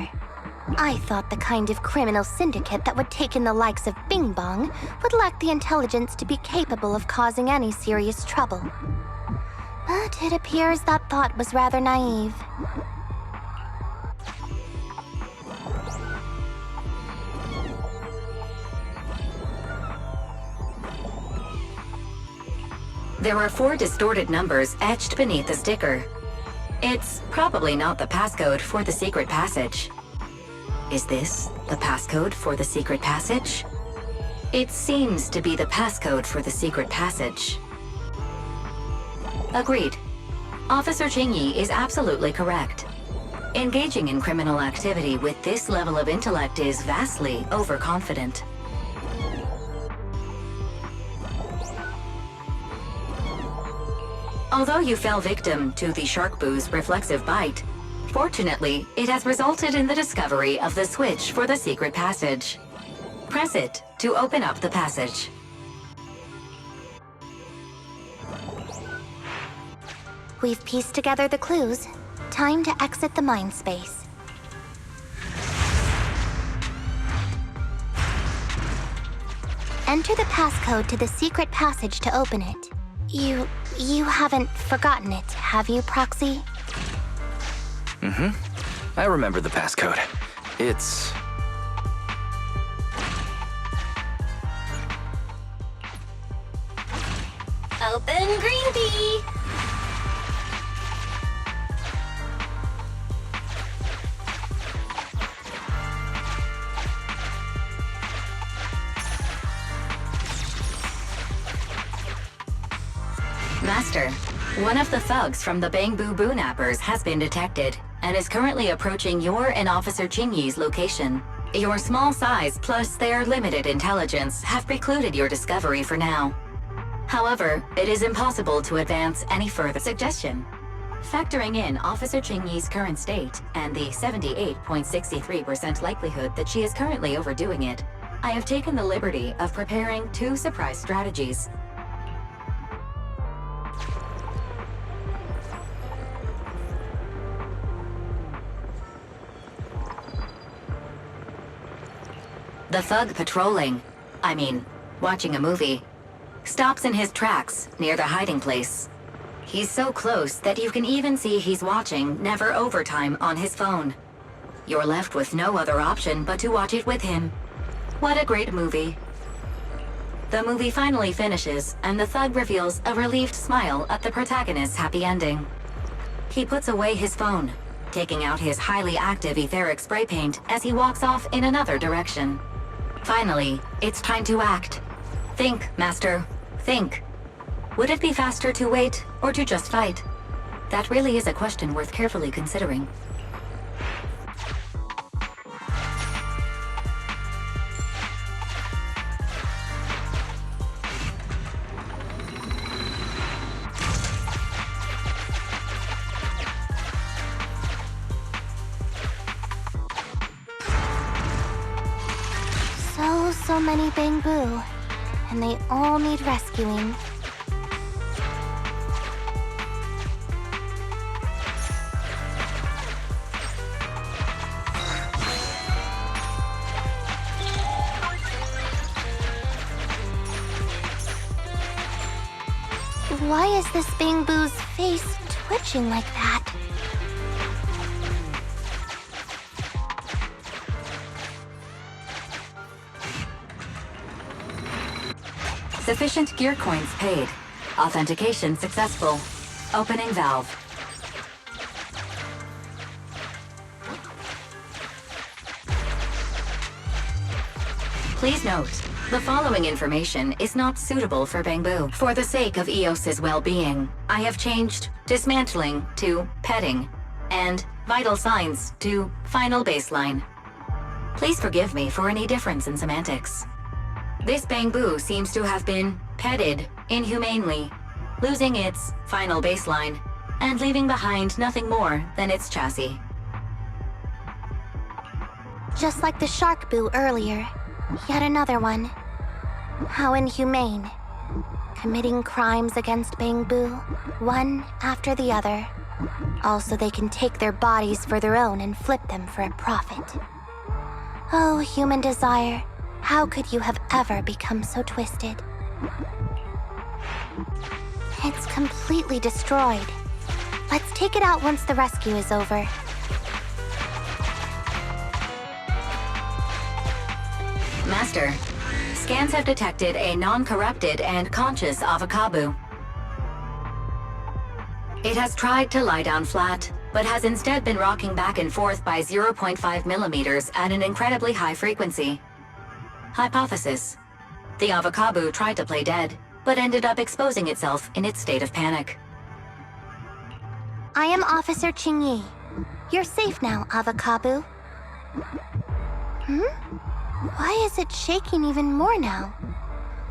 Speaker 1: I thought the kind of criminal syndicate that would take in the likes of Bing Bong would lack the intelligence to be capable of causing any serious trouble. But it appears that thought was rather naive.
Speaker 5: There are 4 distorted numbers etched beneath the sticker. It's probably not the passcode for the secret passage. Is this the passcode for the secret passage? It seems to be the passcode for the secret passage. Agreed. Officer Chingy is absolutely correct. Engaging in criminal activity with this level of intellect is vastly overconfident. Although you fell victim to the Sharkboo's reflexive bite, fortunately, it has resulted in the discovery of the switch for the secret passage. Press it to open up the passage.
Speaker 1: We've pieced together the clues. Time to exit the mind space. Enter the passcode to the secret passage to open it. You haven't forgotten it, have you, Proxy?
Speaker 2: I remember the passcode. It's...
Speaker 4: Open green bee!
Speaker 5: Master, one of the thugs from the bangbú boo-nappers has been detected and is currently approaching your and Officer Chingy's location. Your small size plus their limited intelligence have precluded your discovery for now. However, it is impossible to advance any further suggestion. Factoring in Officer Chingy's current state and the 78.63% likelihood that she is currently overdoing it, I have taken the liberty of preparing 2 surprise strategies. The thug patrolling, watching a movie, stops in his tracks near the hiding place. He's so close that you can even see he's watching Never Overtime on his phone. You're left with no other option but to watch it with him. What a great movie. The movie finally finishes, and the thug reveals a relieved smile at the protagonist's happy ending. He puts away his phone, taking out his highly active etheric spray paint as he walks off in another direction. Finally, it's time to act. Think, Master. Think. Would it be faster to wait or to just fight? That really is a question worth carefully considering.
Speaker 1: So many bangbú, and they all need rescuing. Why is this bangbú's face twitching like that?
Speaker 5: Sufficient gear coins paid. Authentication successful. Opening valve. Please note, the following information is not suitable for bangbú. For the sake of EOS's well-being, I have changed dismantling to petting, and vital signs to final baseline. Please forgive me for any difference in semantics. This bangbú seems to have been petted inhumanely, losing its final baseline, and leaving behind nothing more than its chassis.
Speaker 1: Just like the Sharkboo earlier. Yet another one. How inhumane. Committing crimes against bangbú, one after the other. Also, they can take their bodies for their own and flip them for a profit. Oh, human desire. How could you have ever become so twisted? It's completely destroyed. Let's take it out once the rescue is over.
Speaker 5: Master, scans have detected a non-corrupted and conscious avocado. It has tried to lie down flat, but has instead been rocking back and forth by 0.5 millimeters at an incredibly high frequency. Hypothesis: the avocado tried to play dead, but ended up exposing itself in its state of panic.
Speaker 1: I am Officer Qingyi. You're safe now, Avakabu. Why is it shaking even more now?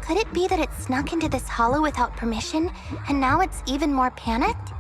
Speaker 1: Could it be that it snuck into this hollow without permission, and now it's even more panicked?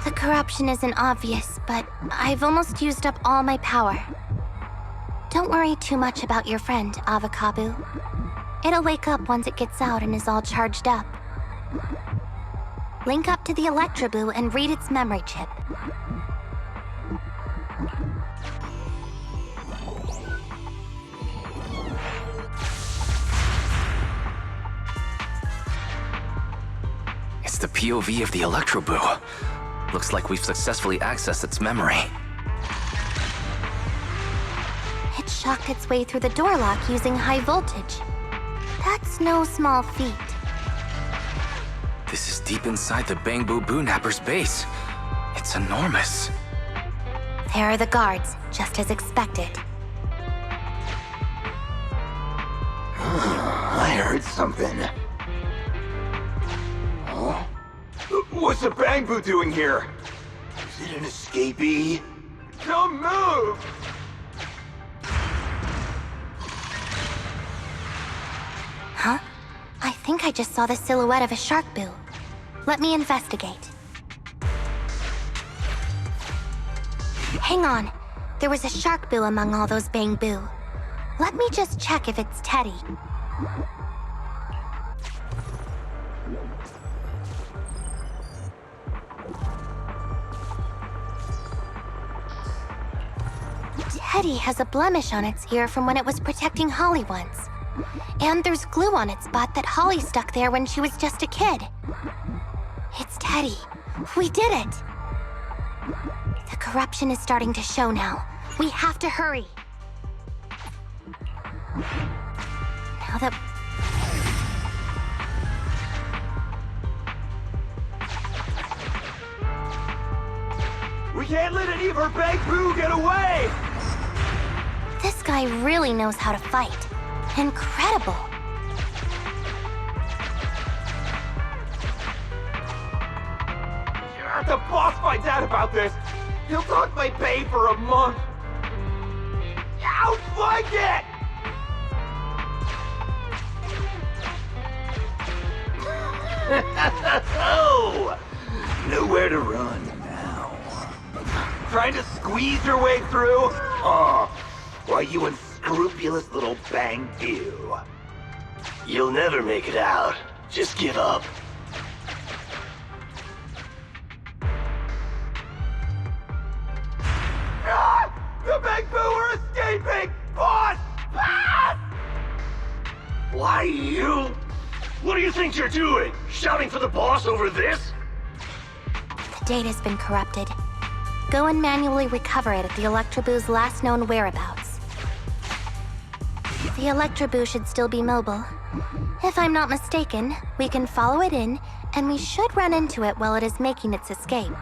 Speaker 1: The corruption isn't obvious, but I've almost used up all my power. Don't worry too much about your friend, Avakabu. It'll wake up once it gets out and is all charged up. Link up to the Electroboo and read its memory chip.
Speaker 2: It's the POV of the Electroboo. Looks like we've successfully accessed its memory.
Speaker 1: It shocked its way through the door lock using high voltage. That's no small feat.
Speaker 2: This is deep inside the bangbú Boonapper's base. It's enormous.
Speaker 1: There are the guards, just as expected.
Speaker 10: I heard something. Huh? What's the bangbú doing here? Is it an escapee? Don't move!
Speaker 1: Huh? I think I just saw the silhouette of a shark boo. Let me investigate. Hang on. There was a shark boo among all those bangbú. Let me just check if it's Teddy. Teddy has a blemish on its ear from when it was protecting Holly once. And there's glue on its butt that Holly stuck there when she was just a kid. It's Teddy. We did it! The corruption is starting to show now. We have to hurry. Now that...
Speaker 10: We can't let any of our bangbú get away!
Speaker 1: This guy really knows how to fight. Incredible.
Speaker 10: If the boss finds out about this, he'll talk my pay for a month. I'll like it! Oh! Nowhere to run now. Trying to squeeze your way through? Oh, why, you unscrupulous little bangbú. You'll never make it out. Just give up. Ah! The bangbú are escaping! Boss! Pass! Why, you? What do you think you're doing? Shouting for the boss over this?
Speaker 1: The data's been corrupted. Go and manually recover it at the Electroboo's last known whereabouts. The Electroboo should still be mobile, If I'm not mistaken, we can follow it in, and we should run into it while it is making its escape.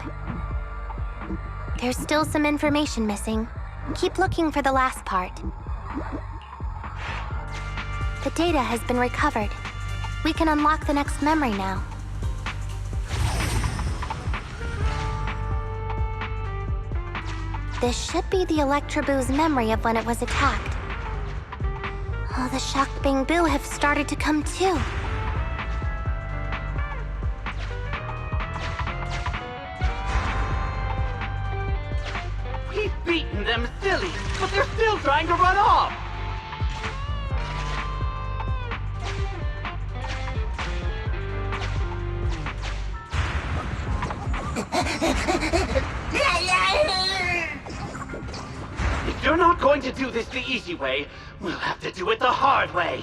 Speaker 1: There's still some information missing. Keep looking for the last part. The data has been recovered. We can unlock the next memory now. This should be the Electroboo's memory of when it was attacked. Oh, the shocked bangbú have started to come too.
Speaker 12: We've beaten them silly, but they're still trying to run off! If you're not going to do this the easy way, we'll have to do it the hard way.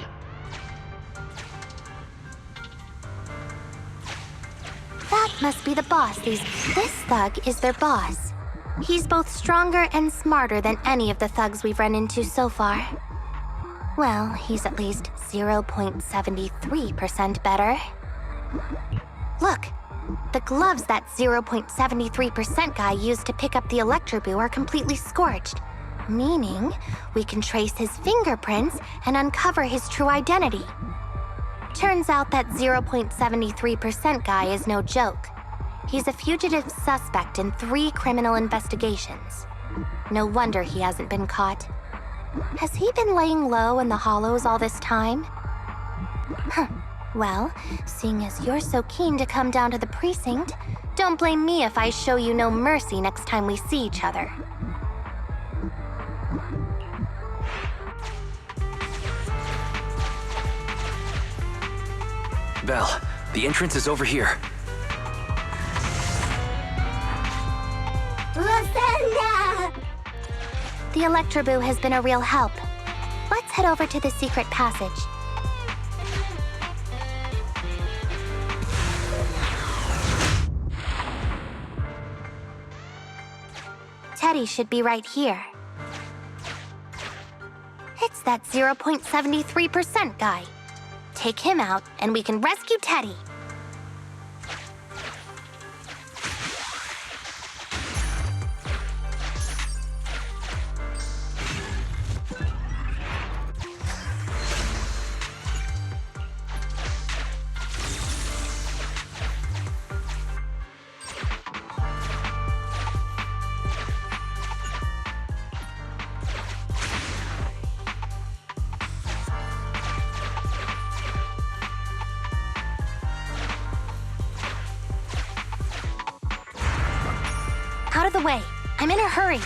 Speaker 1: That must be the boss. This thug is their boss. He's both stronger and smarter than any of the thugs we've run into so far. Well, he's at least 0.73% better. Look, the gloves that 0.73% guy used to pick up the Electroboo are completely scorched, meaning we can trace his fingerprints and uncover his true identity. Turns out that 0.73% guy is no joke. He's a fugitive suspect in 3 criminal investigations. No wonder he hasn't been caught. Has he been laying low in the hollows all this time? Huh. Well, seeing as you're so keen to come down to the precinct, don't blame me if I show you no mercy next time we see each other.
Speaker 2: Belle, the entrance is over here.
Speaker 1: The Electroboo has been a real help. Let's head over to the secret passage. Teddy should be right here. It's that 0.73% guy. Take him out, and we can rescue Teddy. Out of the way. I'm in a hurry.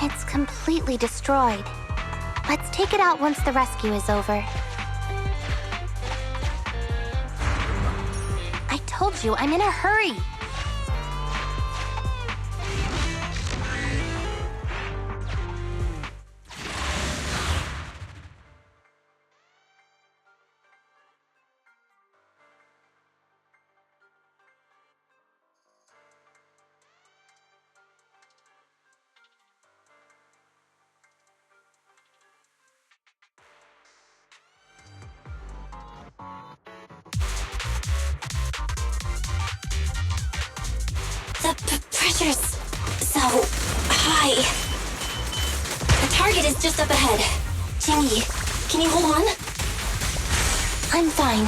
Speaker 1: It's completely destroyed. Let's take it out once the rescue is over. I told you, I'm in a hurry.
Speaker 4: The pressure's so high. The target is just up ahead. Jingy, can you hold on? I'm fine.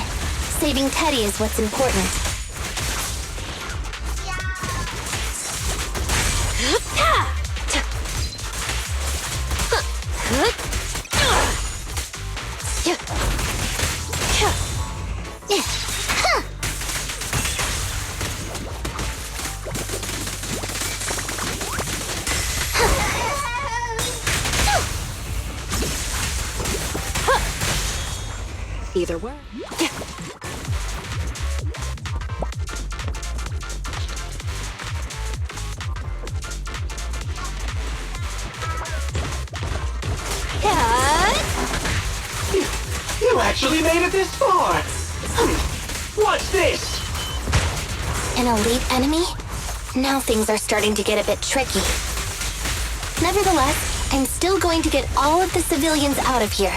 Speaker 4: Saving Teddy is what's important.
Speaker 11: Either way.
Speaker 12: You actually made it this far! What's this?
Speaker 1: An elite enemy? Now things are starting to get a bit tricky. Nevertheless, I'm still going to get all of the civilians out of here.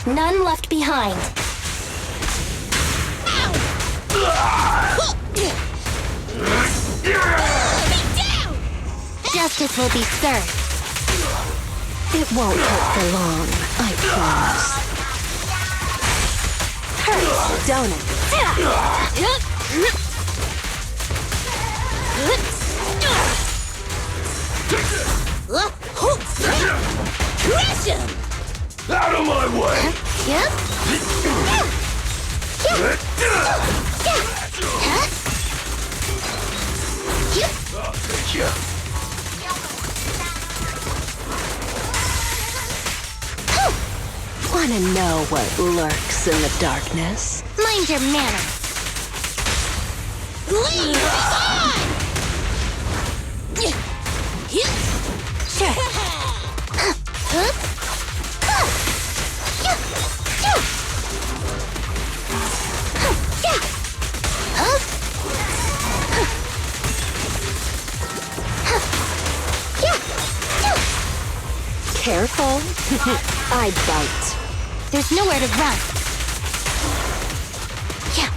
Speaker 1: None left behind. Justice will be served.
Speaker 11: It won't hurt for long, I promise.
Speaker 1: Hurts, don't it?
Speaker 9: Crush him!
Speaker 10: Out of my way!
Speaker 1: Yep.
Speaker 10: I'll take you.
Speaker 11: Wanna know what lurks in the darkness?
Speaker 1: Mind your manners.
Speaker 9: Leave on!
Speaker 11: Careful. I bite.
Speaker 1: There's nowhere to run. Yeah.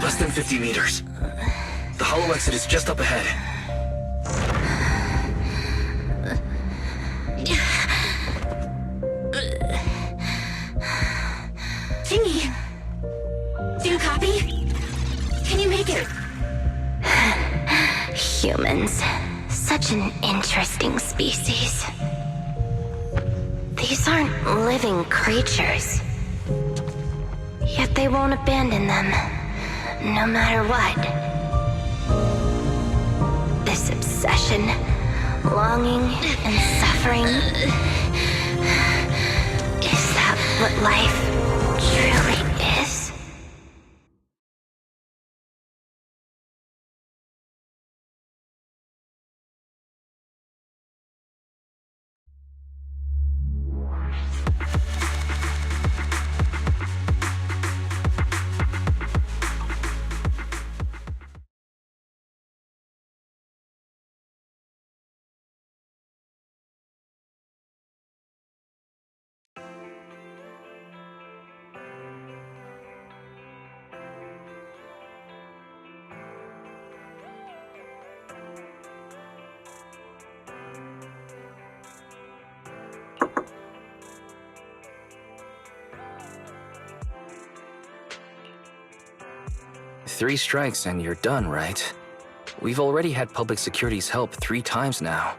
Speaker 2: Less than 50 meters. The hollow exit is just up ahead.
Speaker 4: Jingy! Do you copy? Can you make it?
Speaker 1: Humans. Such an interesting species. These aren't living creatures. Yet they won't abandon them, no matter what. This obsession, longing, and suffering. Is that what life truly is?
Speaker 2: Three strikes and you're done, right? We've already had public security's help 3 times now.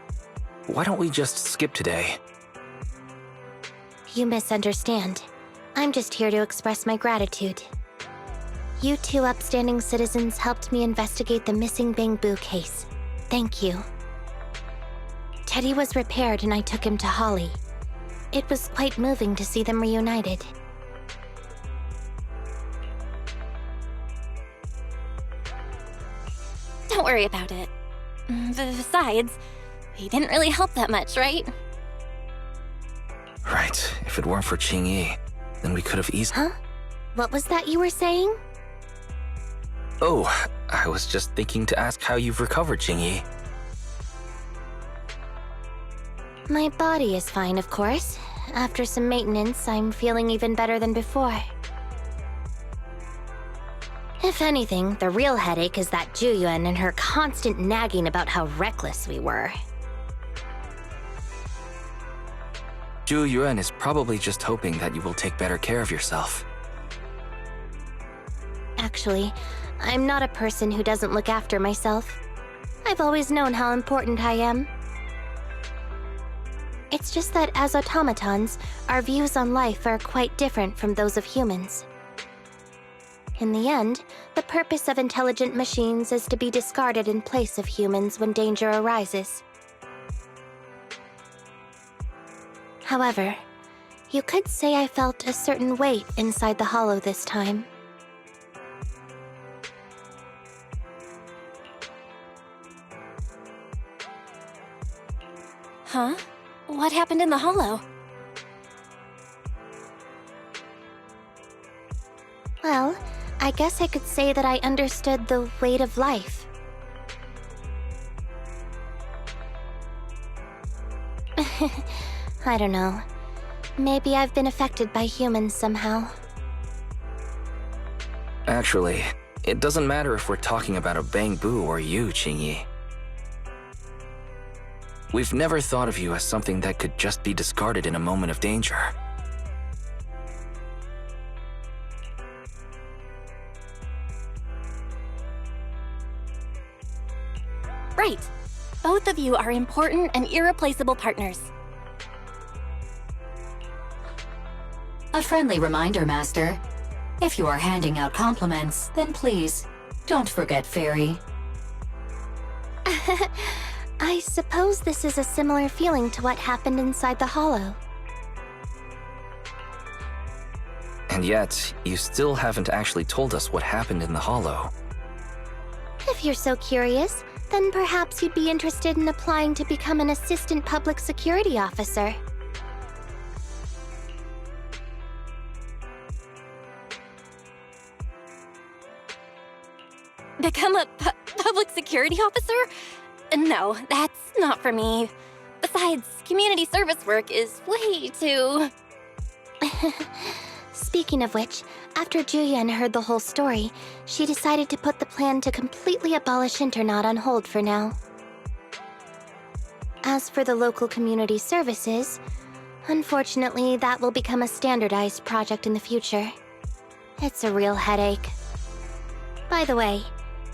Speaker 2: Why don't we just skip today?
Speaker 1: You misunderstand. I'm just here to express my gratitude. You 2 upstanding citizens helped me investigate the missing bangbú case. Thank you. Teddy was repaired and I took him to Holly. It was quite moving to see them reunited.
Speaker 6: Don't worry about it. Besides, we didn't really help that much, right?
Speaker 2: Right. If it weren't for Qingyi, then we could have easily...
Speaker 1: Huh? What was that you were saying?
Speaker 2: Oh, I was just thinking to ask how you've recovered, Qingyi.
Speaker 1: My body is fine, of course. After some maintenance, I'm feeling even better than before. If anything, the real headache is that Juyuan and her constant nagging about how reckless we were.
Speaker 2: Zhu Yuan is probably just hoping that you will take better care of yourself.
Speaker 1: Actually, I'm not a person who doesn't look after myself. I've always known how important I am. It's just that as automatons, our views on life are quite different from those of humans. In the end, the purpose of intelligent machines is to be discarded in place of humans when danger arises. However, You could say I felt a certain weight inside the hollow this time.
Speaker 4: Huh? What happened in the hollow?
Speaker 1: Well, I guess I could say that I understood the weight of life. I don't know. Maybe I've been affected by humans somehow.
Speaker 2: Actually, it doesn't matter if we're talking about a bangbú or you, Qingyi. We've never thought of you as something that could just be discarded in a moment of danger.
Speaker 4: Right. Both of you are important and irreplaceable partners.
Speaker 5: A friendly reminder, Master. If you are handing out compliments, then please, don't forget Fairy.
Speaker 1: I suppose this is a similar feeling to what happened inside the hollow.
Speaker 2: And yet, you still haven't actually told us what happened in the hollow.
Speaker 1: If you're so curious, then perhaps you'd be interested in applying to become an assistant public security officer.
Speaker 4: Become a public security officer? No, that's not for me. Besides, community service work is way too...
Speaker 1: Speaking of which, after Juyen heard the whole story, she decided to put the plan to completely abolish Internat on hold for now. As for the local community services, unfortunately, that will become a standardized project in the future. It's a real headache. By the way,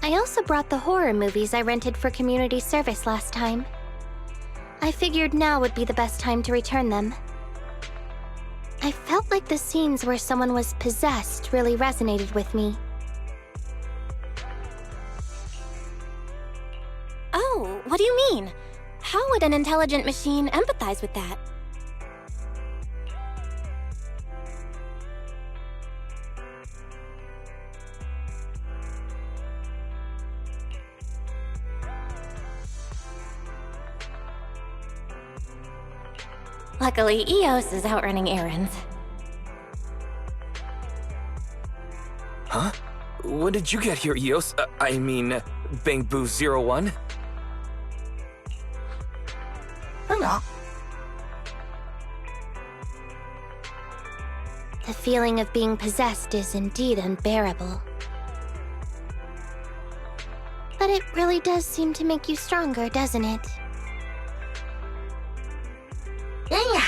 Speaker 1: I also brought the horror movies I rented for community service last time. I figured now would be the best time to return them. I felt like the scenes where someone was possessed really resonated with me.
Speaker 4: Oh, what do you mean? How would an intelligent machine empathize with that? Luckily, Eos is out running errands.
Speaker 2: Huh? When did you get here, Eos? I mean, bangbú 01?
Speaker 10: Hello.
Speaker 1: The feeling of being possessed is indeed unbearable. But it really does seem to make you stronger, doesn't it?
Speaker 10: Yeah.